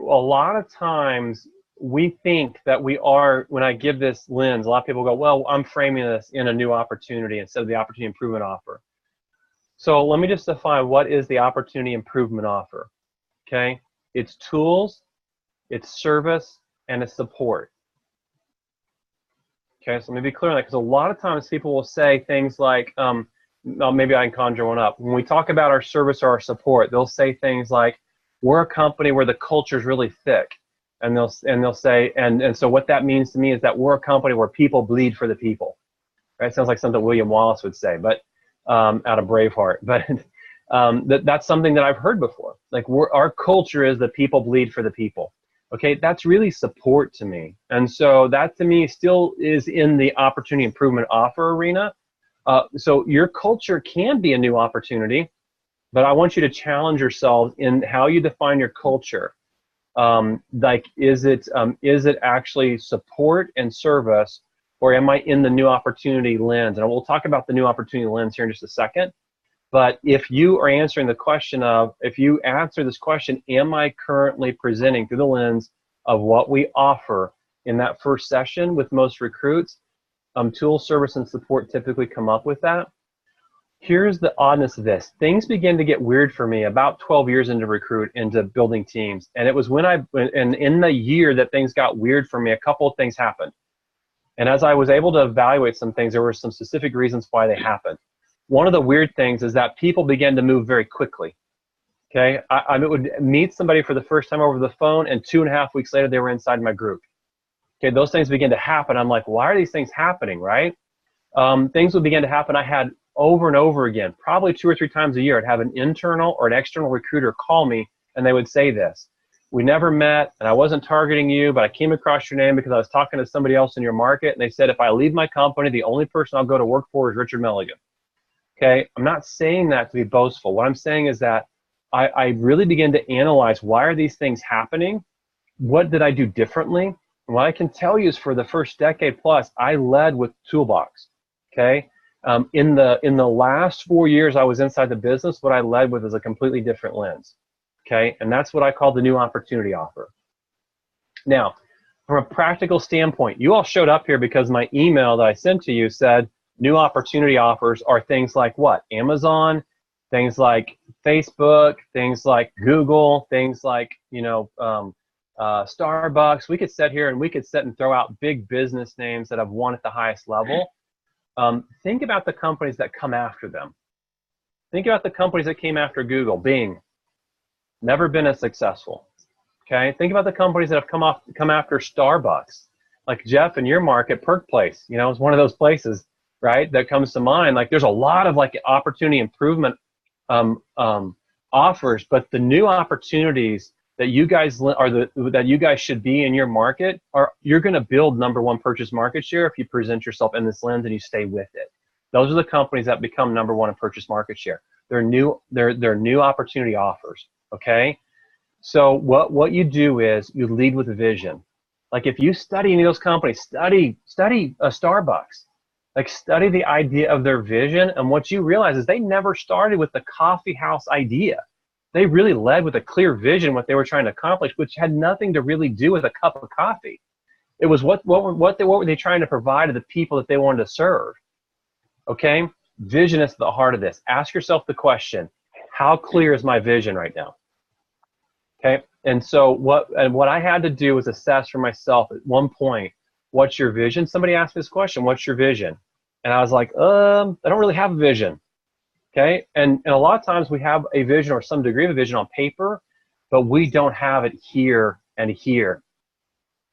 lot of times we think that we are, when I give this lens, a lot of people go, well, I'm framing this in a new opportunity instead of the opportunity improvement offer. So let me just define what is the opportunity improvement offer. Okay, it's tools, it's service, and it's support. Okay, so let me be clear on that, because a lot of times people will say things like, maybe I can conjure one up. When we talk about our service or our support, they'll say things like, we're a company where the culture is really thick. And they'll say, and so what that means to me is that we're a company where people bleed for the people. Right? Sounds like something William Wallace would say, but out of Braveheart. But that's something that I've heard before. Like our culture is that people bleed for the people. Okay, that's really support to me. And so that to me still is in the opportunity improvement offer arena. So your culture can be a new opportunity, but I want you to challenge yourselves in how you define your culture. Like, is it actually support and service, or am I in the new opportunity lens? And we'll talk about the new opportunity lens here in just a second. But if you are answering the question of, if you answer this question, am I currently presenting through the lens of what we offer in that first session with most recruits, tool, service, and support typically come up with that. Here's the oddness of this. Things begin to get weird for me about 12 years into building teams. And it was and in the year that things got weird for me, a couple of things happened. And as I was able to evaluate some things, there were some specific reasons why they happened. One of the weird things is that people began to move very quickly. Okay, I would meet somebody for the first time over the phone, and 2.5 weeks later, they were inside my group. Okay, those things begin to happen. I'm like, why are these things happening, right? Things would begin to happen. I had over and over again, probably 2 or 3 times a year, I'd have an internal or an external recruiter call me, and they would say this: we never met, and I wasn't targeting you, but I came across your name because I was talking to somebody else in your market, and they said, if I leave my company, the only person I'll go to work for is Richard Milligan. Okay, I'm not saying that to be boastful. What I'm saying is that I really begin to analyze, why are these things happening? What did I do differently? And what I can tell you is, for the first decade plus, I led with Toolbox. Okay, in the last 4 years I was inside the business, what I led with is a completely different lens. Okay, and that's what I call the new opportunity offer. Now, from a practical standpoint, you all showed up here because my email that I sent to you said new opportunity offers are things like what? Amazon, things like Facebook, things like Google, things like, Starbucks. We could sit here and we could sit and throw out big business names that have won at the highest level. Think about the companies that come after them. Think about the companies that came after Google. Bing, never been as successful. Okay, think about the companies that have come after Starbucks. Like Jeff, in your market, Perk Place, is one of those places, right, that comes to mind. Like, there's a lot of like opportunity improvement offers, but the new opportunities that you guys that you guys should be in your market, you're going to build number one purchase market share if you present yourself in this lens and you stay with it. Those are the companies that become number one in purchase market share. They're new opportunity offers. Okay, so what you do is you lead with vision. Like if you study any of those companies, study Starbucks. Like study the idea of their vision, and what you realize is they never started with the coffee house idea. They really led with a clear vision what they were trying to accomplish, which had nothing to really do with a cup of coffee. It was what were they trying to provide to the people that they wanted to serve. Okay, vision is the heart of this. Ask yourself the question: how clear is my vision right now? Okay, and so what I had to do was assess for myself at one point, what's your vision? Somebody asked me this question: what's your vision? And I was like, I don't really have a vision. Okay, and a lot of times we have a vision or some degree of a vision on paper, but we don't have it here and here,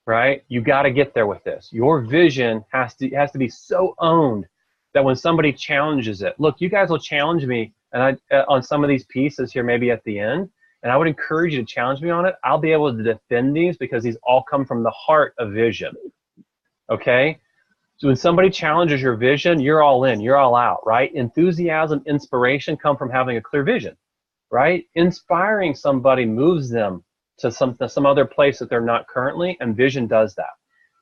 right? You got to get there with this. Your vision has to be so owned that when somebody challenges it, look, you guys will challenge me and on some of these pieces here, maybe at the end, and I would encourage you to challenge me on it. I'll be able to defend these because these all come from the heart of vision. Okay. So when somebody challenges your vision, you're all in, you're all out, right? Enthusiasm, inspiration come from having a clear vision, right? Inspiring somebody moves them to some other place that they're not currently, and vision does that.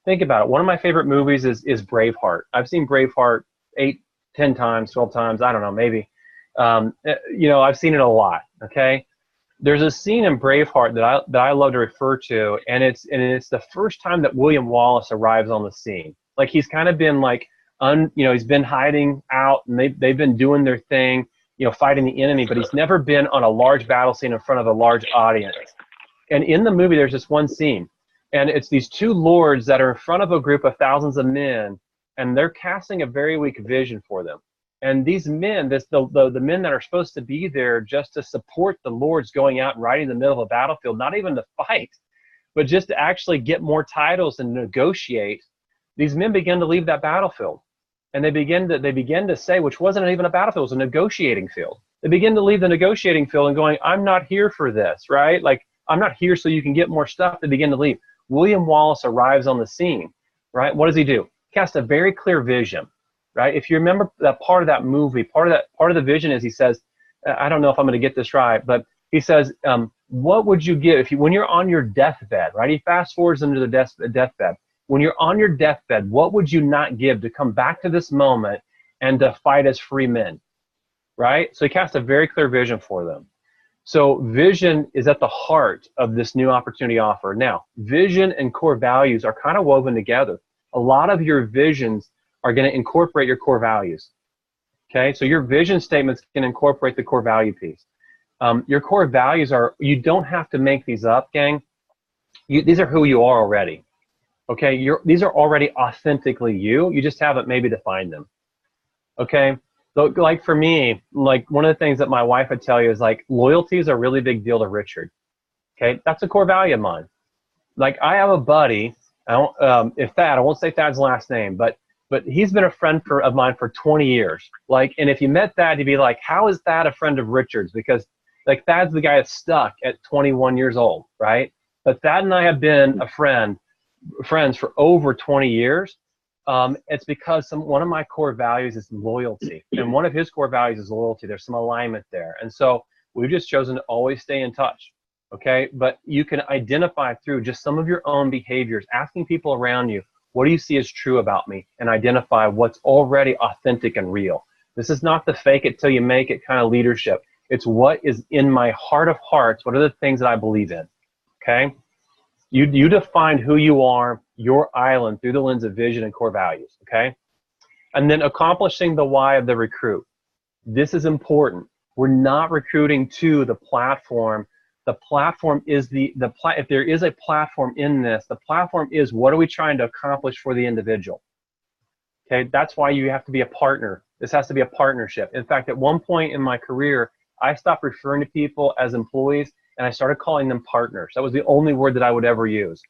Think about it. One of my favorite movies is Braveheart. I've seen Braveheart 8, 10 times, 12 times, I don't know, maybe. I've seen it a lot, okay? There's a scene in Braveheart that I love to refer to, and it's the first time that William Wallace arrives on the scene. Like he's kind of been he's been hiding out, and they've been doing their thing, fighting the enemy, but he's never been on a large battle scene in front of a large audience. And in the movie, there's this one scene, and it's these two lords that are in front of a group of thousands of men, and they're casting a very weak vision for them. And these men, the men that are supposed to be there just to support the lords going out and riding in the middle of a battlefield, not even to fight, but just to actually get more titles and negotiate, these men begin to leave that battlefield. And they begin to say, which wasn't even a battlefield, it was a negotiating field. They begin to leave the negotiating field and going, I'm not here for this, right? Like, I'm not here so you can get more stuff. They begin to leave. William Wallace arrives on the scene, right? What does he do? He casts a very clear vision, right? If you remember that part of that movie, part of the vision is he says, I don't know if I'm going to get this right, but he says, what would you give when you're on your deathbed, right? He fast forwards into the deathbed. When you're on your deathbed, what would you not give to come back to this moment and to fight as free men, right? So he cast a very clear vision for them. So vision is at the heart of this new opportunity offer. Now, vision and core values are kind of woven together. A lot of your visions are going to incorporate your core values, okay? So your vision statements can incorporate the core value piece. Your core values you don't have to make these up, gang. These are who you are already. Okay, these are already authentically you. You just haven't maybe defined them. Okay, so like for me, like one of the things that my wife would tell you is like loyalty is a really big deal to Richard. Okay, that's a core value of mine. Like I have a buddy. I won't say Thad's last name, but he's been a friend of mine for 20 years. Like, and if you met Thad, you'd be like, how is Thad a friend of Richard's? Because like Thad's the guy that's stuck at 21 years old, right? But Thad and I have been friends for over 20 years. It's because one of my core values is loyalty, and one of his core values is loyalty. There's some alignment there, and so we've just chosen to always stay in touch. Okay, but you can identify through just some of your own behaviors, asking people around you, what do you see as true about me, and identify what's already authentic and real. This is not the fake it till you make it kind of leadership. It's what is in my heart of hearts. What are the things that I believe in? Okay. You define who you are, your island, through the lens of vision and core values, okay? And then accomplishing the why of the recruit. This is important. We're not recruiting to the platform. The platform is if there is a platform in this, the platform is what are we trying to accomplish for the individual, okay? That's why you have to be a partner. This has to be a partnership. In fact, at one point in my career, I stopped referring to people as employees, and I started calling them partners. That was the only word that I would ever use.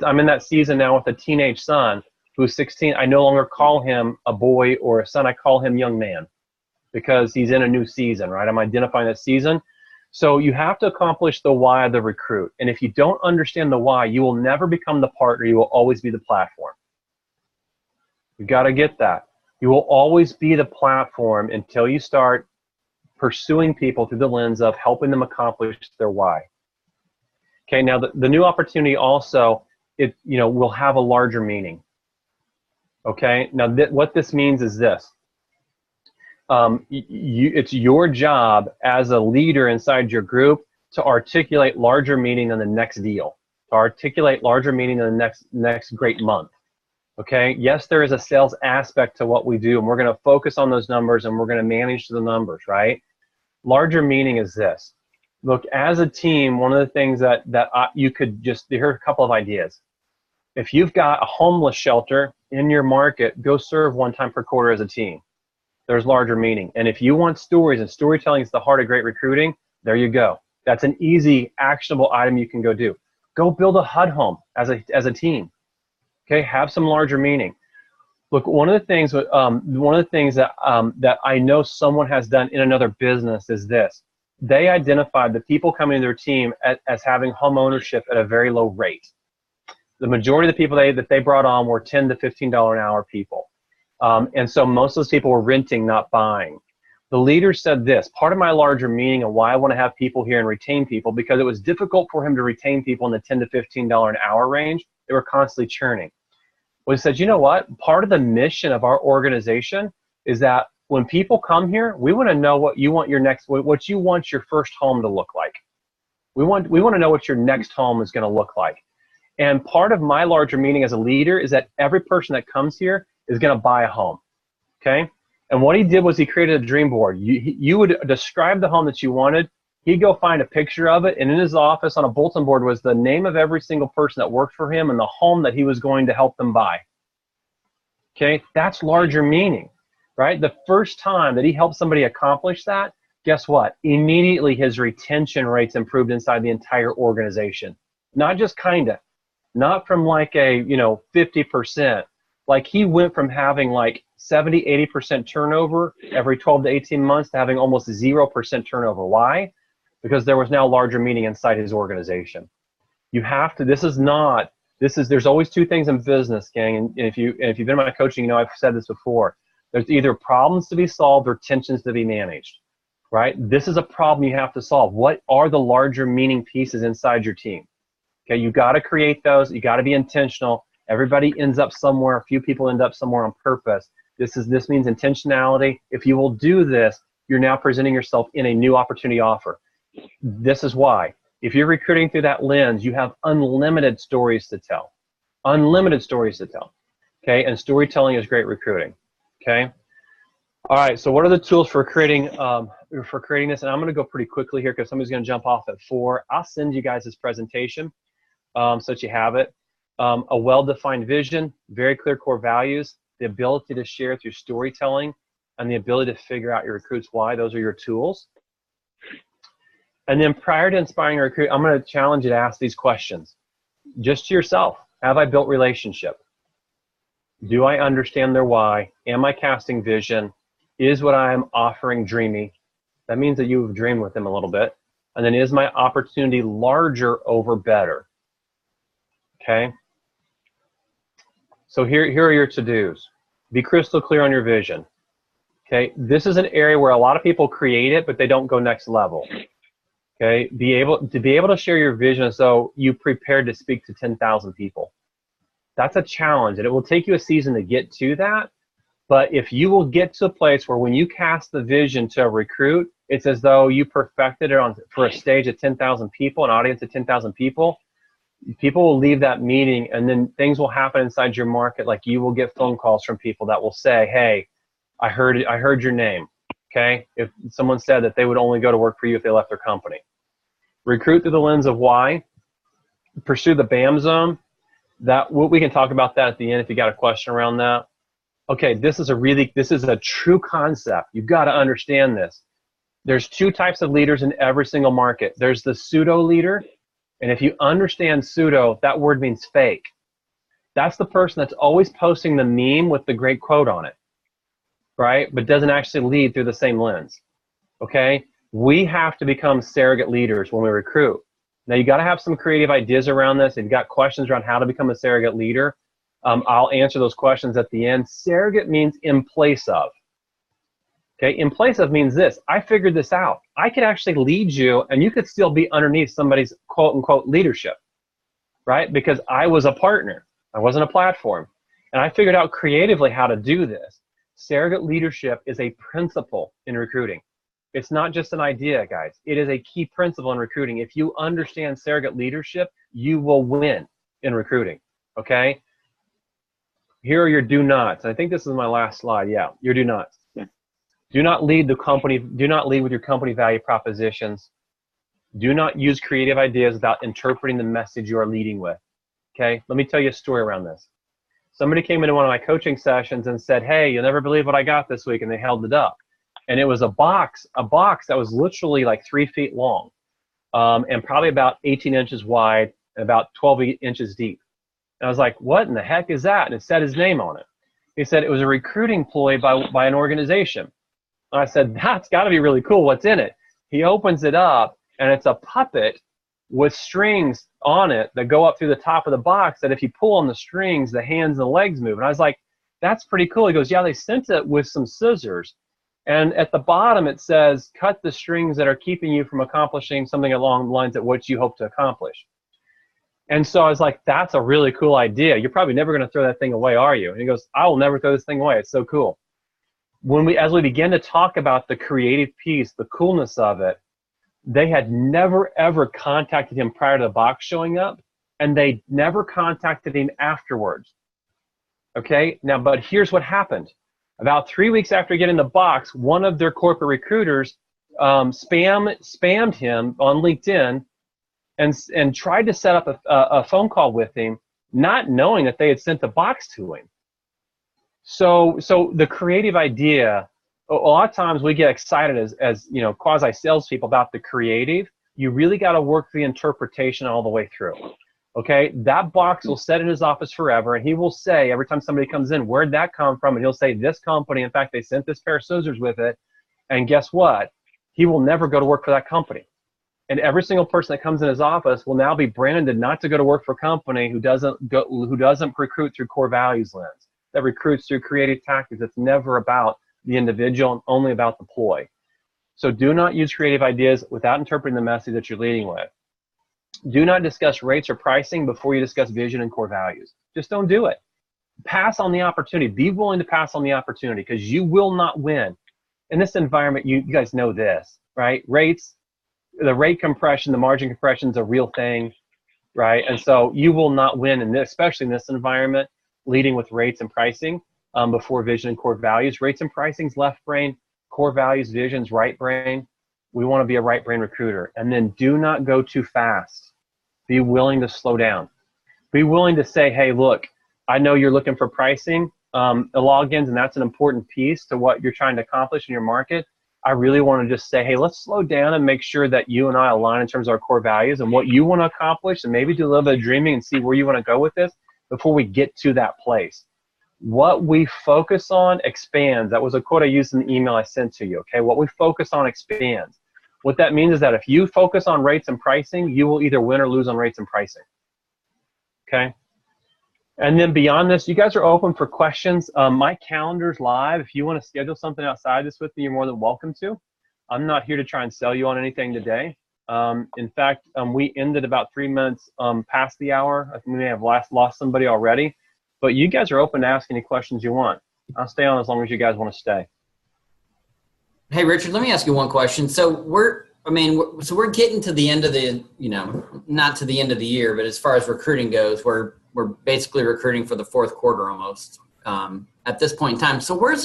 I'm in that season now with a teenage son who's 16. I no longer call him a boy or a son. I call him young man because he's in a new season, right? I'm identifying that season. So you have to accomplish the why of the recruit. And if you don't understand the why, you will never become the partner. You will always be the platform. You got to get that. You will always be the platform until you start pursuing people through the lens of helping them accomplish their why. Okay, now the new opportunity also, will have a larger meaning. Okay, now what this means is this. It's your job as a leader inside your group to articulate larger meaning than the next deal, to articulate larger meaning than the next great month. Okay, yes, there is a sales aspect to what we do, and we're going to focus on those numbers, and we're going to manage the numbers, right? Larger meaning is this. Look, as a team, one of the things that you could just, here are a couple of ideas. If you've got a homeless shelter in your market, go serve one time per quarter as a team. There's larger meaning. And if you want stories, and storytelling is the heart of great recruiting, there you go. That's an easy, actionable item you can go do. Go build a HUD home as a team. Okay, have some larger meaning. Look, one of the things that I know someone has done in another business is this. They identified the people coming to their team as having home ownership at a very low rate. The majority of the people that they brought on were $10 to $15 an hour people. And so most of those people were renting, not buying. The leader said this, part of my larger meaning of why I want to have people here and retain people, because it was difficult for him to retain people in the $10 to $15 an hour range. They were constantly churning. Well, he said, you know what? Part of the mission of our organization is that when people come here, we want to know what you want your first home to look like. We want to know what your next home is going to look like. And part of my larger meaning as a leader is that every person that comes here is going to buy a home. Okay? And what he did was he created a dream board. You would describe the home that you wanted. He'd go find a picture of it, and in his office on a bulletin board was the name of every single person that worked for him and the home that he was going to help them buy. Okay? That's larger meaning, right? The first time that he helped somebody accomplish that, guess what? Immediately his retention rates improved inside the entire organization. Not just kinda. Not from like a, 50%. Like he went from having like 70, 80% turnover every 12 to 18 months to having almost 0% turnover. Why? Because there was now larger meaning inside his organization. You have to, there's always two things in business, gang. And if you've been in my coaching, I've said this before. There's either problems to be solved or tensions to be managed, right? This is a problem you have to solve. What are the larger meaning pieces inside your team? Okay, you got to create those. You got to be intentional. Everybody ends up somewhere. A few people end up somewhere on purpose. This means intentionality. If you will do this, you're now presenting yourself in a new opportunity offer. This is why. If you're recruiting through that lens, you have unlimited stories to tell. Unlimited stories to tell. Okay, and storytelling is great recruiting. Okay. All right. So what are the tools for creating this? And I'm going to go pretty quickly here because somebody's going to jump off at 4. I'll send you guys this presentation so that you have it. A well-defined vision, very clear core values, the ability to share through storytelling, and the ability to figure out your recruits why. Those are your tools. And then prior to inspiring a recruit, I'm going to challenge you to ask these questions. Just to yourself. Have I built relationship? Do I understand their why? Am I casting vision? Is what I am offering dreamy? That means that you've dreamed with them a little bit. And then is my opportunity larger over better? Okay. So here are your to-dos. Be crystal clear on your vision. Okay. This is an area where a lot of people create it, but they don't go next level. Okay. Be able to share your vision so you prepared to speak to 10,000 people. That's a challenge, and it will take you a season to get to that. But if you will get to a place where when you cast the vision to a recruit, it's as though you perfected it for a stage of 10,000 people, an audience of 10,000 people. People will leave that meeting, and then things will happen inside your market. Like you will get phone calls from people that will say, "Hey, I heard your name." Okay, if someone said that they would only go to work for you if they left their company. Recruit through the lens of why. Pursue the BAM zone. We can talk about that at the end if you got a question around that. Okay, this is a true concept. You've got to understand this. There's 2 types of leaders in every single market. There's the pseudo leader, and if you understand pseudo, that word means fake. That's the person that's always posting the meme with the great quote on it, right? But doesn't actually lead through the same lens. Okay? We have to become surrogate leaders when we recruit. Now, you got to have some creative ideas around this. If you've got questions around how to become a surrogate leader, I'll answer those questions at the end. Surrogate means in place of. Okay, in place of means this. I figured this out. I could actually lead you, and you could still be underneath somebody's quote-unquote leadership, right? Because I was a partner. I wasn't a platform. And I figured out creatively how to do this. Surrogate leadership is a principle in recruiting. It's not just an idea, guys. It is a key principle in recruiting. If you understand surrogate leadership, you will win in recruiting, okay? Here are your do nots. I think this is my last slide. Yeah, your do nots. Do not lead the company. Do not lead with your company value propositions. Do not use creative ideas without interpreting the message you are leading with. Okay, let me tell you a story around this. Somebody came into one of my coaching sessions and said, "Hey, you'll never believe what I got this week," and they held it up. And it was a box that was literally like 3 feet long, and probably about 18 inches wide and about 12 inches deep. And I was like, "What in the heck is that?" And it said his name on it. He said it was a recruiting ploy by an organization. And I said, "That's got to be really cool. What's in it?" He opens it up, and it's a puppet with strings on it that go up through the top of the box that if you pull on the strings, the hands and the legs move. And I was like, "That's pretty cool." He goes, "Yeah, they sent it with some scissors. And at the bottom, it says, cut the strings that are keeping you from accomplishing something along the lines of what you hope to accomplish." And so I was like, "That's a really cool idea. You're probably never going to throw that thing away, are you?" And he goes, "I will never throw this thing away. It's so cool." As we began to talk about the creative piece, the coolness of it, they had never, ever contacted him prior to the box showing up, and they never contacted him afterwards. Okay, now, but here's what happened. About 3 weeks after getting the box, one of their corporate recruiters spammed him on LinkedIn and tried to set up a phone call with him, not knowing that they had sent the box to him. So the creative idea, a lot of times we get excited as you know, quasi salespeople about the creative. You really got to work the interpretation all the way through. Okay, that box will sit in his office forever, and he will say every time somebody comes in, "Where'd that come from?" And he'll say, "This company. In fact, they sent this pair of scissors with it." And guess what? He will never go to work for that company. And every single person that comes in his office will now be branded not to go to work for a company who doesn't recruit through core values lens, that recruits through creative tactics. It's never about the individual and only about the ploy. So do not use creative ideas without interpreting the message that you're leading with. Do not discuss rates or pricing before you discuss vision and core values. Just don't do it. Pass on the opportunity. Be willing to pass on the opportunity, because you will not win. In this environment, you guys know this, right? Rates, the rate compression, the margin compression is a real thing, right? And so you will not win, especially in this environment, leading with rates and pricing before vision and core values. Rates and pricing's left brain, core values, vision's right brain. We want to be a right brain recruiter. And then do not go too fast. Be willing to slow down. Be willing to say, "Hey, look, I know you're looking for pricing logins, and that's an important piece to what you're trying to accomplish in your market. I really want to just say, hey, let's slow down and make sure that you and I align in terms of our core values and what you want to accomplish, and maybe do a little bit of dreaming and see where you want to go with this before we get to that place." What we focus on expands. That was a quote I used in the email I sent to you, okay? What we focus on expands. What that means is that if you focus on rates and pricing, you will either win or lose on rates and pricing, okay? And then beyond this, you guys are open for questions. My calendar's live. If you want to schedule something outside this with me, you're more than welcome to. I'm not here to try and sell you on anything today. In fact, we ended about 3 minutes past the hour. I think we may have lost somebody already. But you guys are open to ask any questions you want. I'll stay on as long as you guys want to stay. Hey, Richard, let me ask you one question. So we're getting to the end of the, not to the end of the year, but as far as recruiting goes, we're basically recruiting for the fourth quarter almost at this point in time. So where's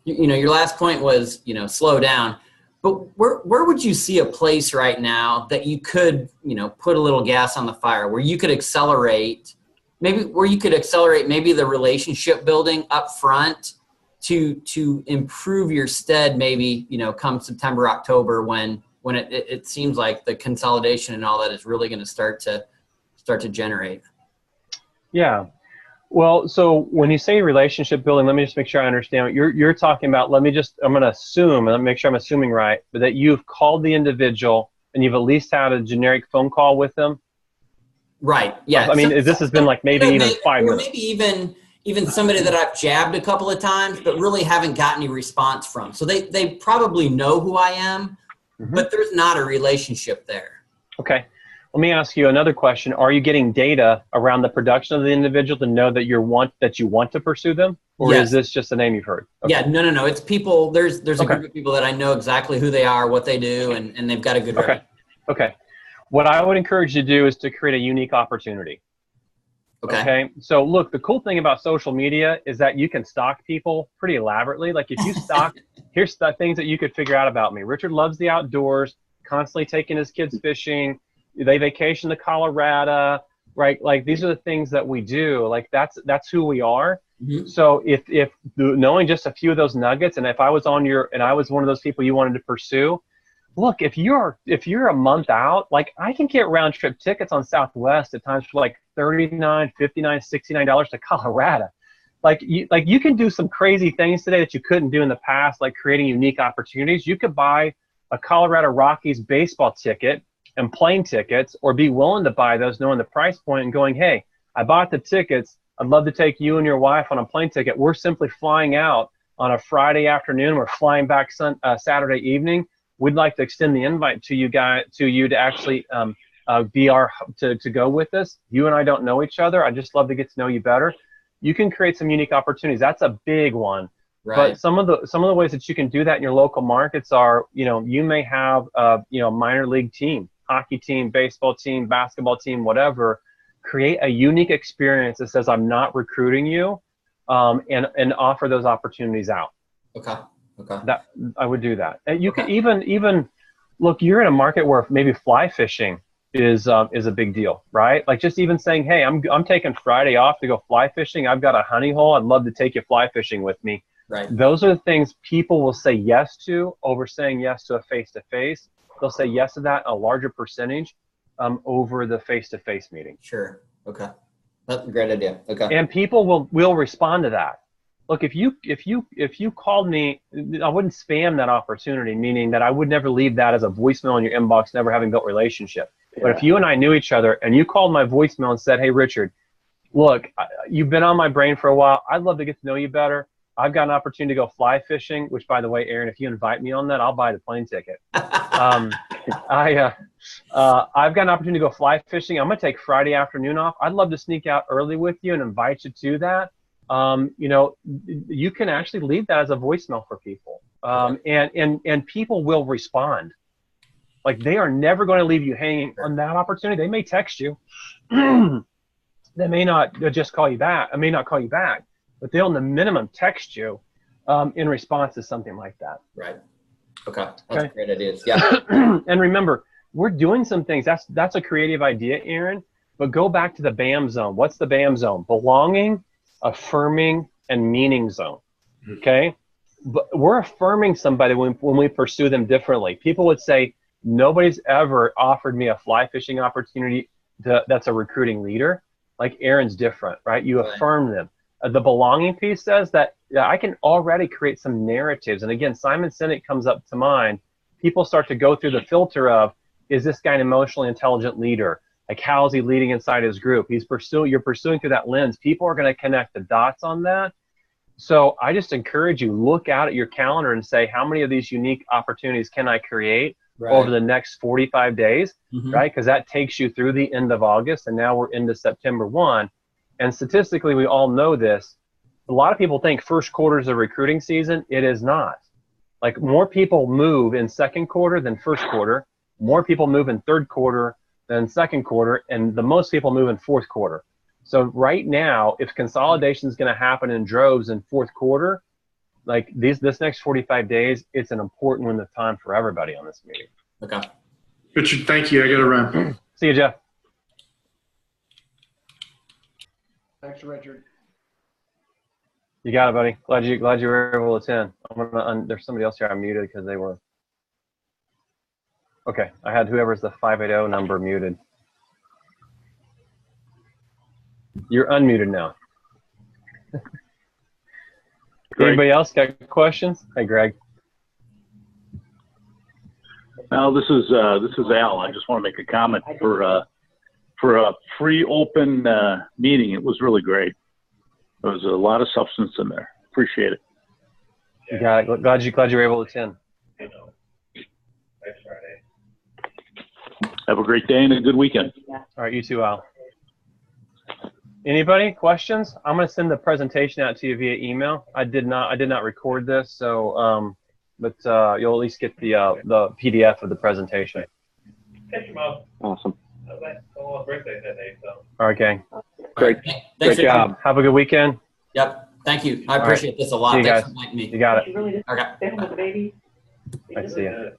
your last point was, slow down, but where would you see a place right now that you could, put a little gas on the fire, where you could accelerate, maybe the relationship building up front to improve your stead, maybe, come September, October, when it seems like the consolidation and all that is really going to start to generate? Yeah. Well, so when you say relationship building, let me just make sure I understand what you're talking about. I'm going to assume, and let me make sure I'm assuming right, but that you've called the individual and you've at least had a generic phone call with them. Right. Yeah. I mean, this has been like maybe even 5 minutes. Maybe even somebody that I've jabbed a couple of times, but really haven't gotten any response from. So they probably know who I am, but there's not a relationship there. Okay. Let me ask you another question. Are you getting data around the production of the individual to know that you want to pursue them? Or Yes. is this just a name you've heard? Okay. Yeah, no. It's people. There's a group of people that I know exactly who they are, what they do, and they've got a good record. Okay. What I would encourage you to do is to create a unique opportunity. Okay. So look, the cool thing about social media is that you can stalk people pretty elaborately. Like if you stalk, here's the things that you could figure out about me. Richard loves the outdoors, constantly taking his kids fishing. They vacation to Colorado, right? Like these are the things that we do. Like that's who we are. So if knowing just a few of those nuggets, and if I was I was one of those people you wanted to pursue, look, if you're a month out, like I can get round trip tickets on Southwest at times for like $39, $59, $69 to Colorado. Like you can do some crazy things today that you couldn't do in the past, like creating unique opportunities. You could buy a Colorado Rockies baseball ticket and plane tickets, or be willing to buy those knowing the price point and going, hey, I bought the tickets. I'd love to take you and your wife on a plane ticket. We're simply flying out on a Friday afternoon. We're flying back Saturday evening. We'd like to extend the invite to you to actually to go with us. You and I don't know each other. I just love to get to know you better. You can create some unique opportunities. That's a big one. Right. But some of the ways that you can do that in your local markets are, you may have a minor league team, hockey team, baseball team, basketball team, whatever. Create a unique experience that says I'm not recruiting you, and offer those opportunities out. Okay. That I would do that. And you can even look. You're in a market where maybe fly fishing is a big deal, right? Like just even saying, hey, I'm taking Friday off to go fly fishing. I've got a honey hole. I'd love to take you fly fishing with me. Right. Those are the things people will say yes to over saying yes to a face-to-face. They'll say yes to that a larger percentage over the face-to-face meeting. Sure. Okay. That's a great idea. Okay. And people will respond to that. Look, if you called me, I wouldn't spam that opportunity, meaning that I would never leave that as a voicemail in your inbox, never having built relationship. Yeah. But if you and I knew each other and you called my voicemail and said, hey, Richard, look, you've been on my brain for a while. I'd love to get to know you better. I've got an opportunity to go fly fishing, which, by the way, Aaron, if you invite me on that, I'll buy the plane ticket. I've got an opportunity to go fly fishing. I'm going to take Friday afternoon off. I'd love to sneak out early with you and invite you to that. You can actually leave that as a voicemail for people. And people will respond. Like they are never going to leave you hanging on that opportunity. They may text you. They may not just call you back. I may not call you back. But they'll, in the minimum, text you in response to something like that. Right. Okay. That's a great idea. Yeah. And remember, we're doing some things. That's a creative idea, Aaron. But go back to the BAM zone. What's the BAM zone? Belonging, affirming, and meaning zone. Okay. But we're affirming somebody when we pursue them differently. People would say, nobody's ever offered me a fly fishing opportunity that's a recruiting leader. Like Aaron's different, right? You affirm them. The belonging piece says that I can already create some narratives. And again, Simon Sinek comes up to mind. People start to go through the filter of, is this guy an emotionally intelligent leader? Like, how is he leading inside his group? You're pursuing through that lens. People are going to connect the dots on that. So I just encourage you, look out at your calendar and say, how many of these unique opportunities can I create over the next 45 days, right? Because that takes you through the end of August, and now we're into September 1. And statistically, we all know this. A lot of people think first quarter is a recruiting season. It is not. Like, more people move in second quarter than first quarter. More people move in third quarter than second quarter. And the most people move in fourth quarter. So right now, if consolidation is going to happen in droves in fourth quarter, like this next 45 days, it's an important window of time for everybody on this meeting. Okay. Richard, thank you. I got to run. See you, Jeff. Thanks, Richard. You got it, buddy. Glad you were able to attend. There's somebody else here I muted because they were. Okay, I had whoever's the 580 number muted. You're unmuted now. Greg. Anybody else got questions? Hey, Greg. Now this is Al. I just want to make a comment for a free open meeting. It was really great. There was a lot of substance in there. Appreciate it. You got it. Glad you were able to attend. Have a great day and a good weekend. All right, you too, Al. Anybody questions? I'm going to send the presentation out to you via email. I did not record this, so but you'll at least get the PDF of the presentation. Catch him up. Awesome. Oh, birthday that day, so. All right, gang. Great. Thanks, Great Richard. job. Have a good weekend. Yep. Thank you. I All right. appreciate this a lot. See you Thanks guys. for inviting me. You got it. She really just Okay. stay home with the baby. I see you.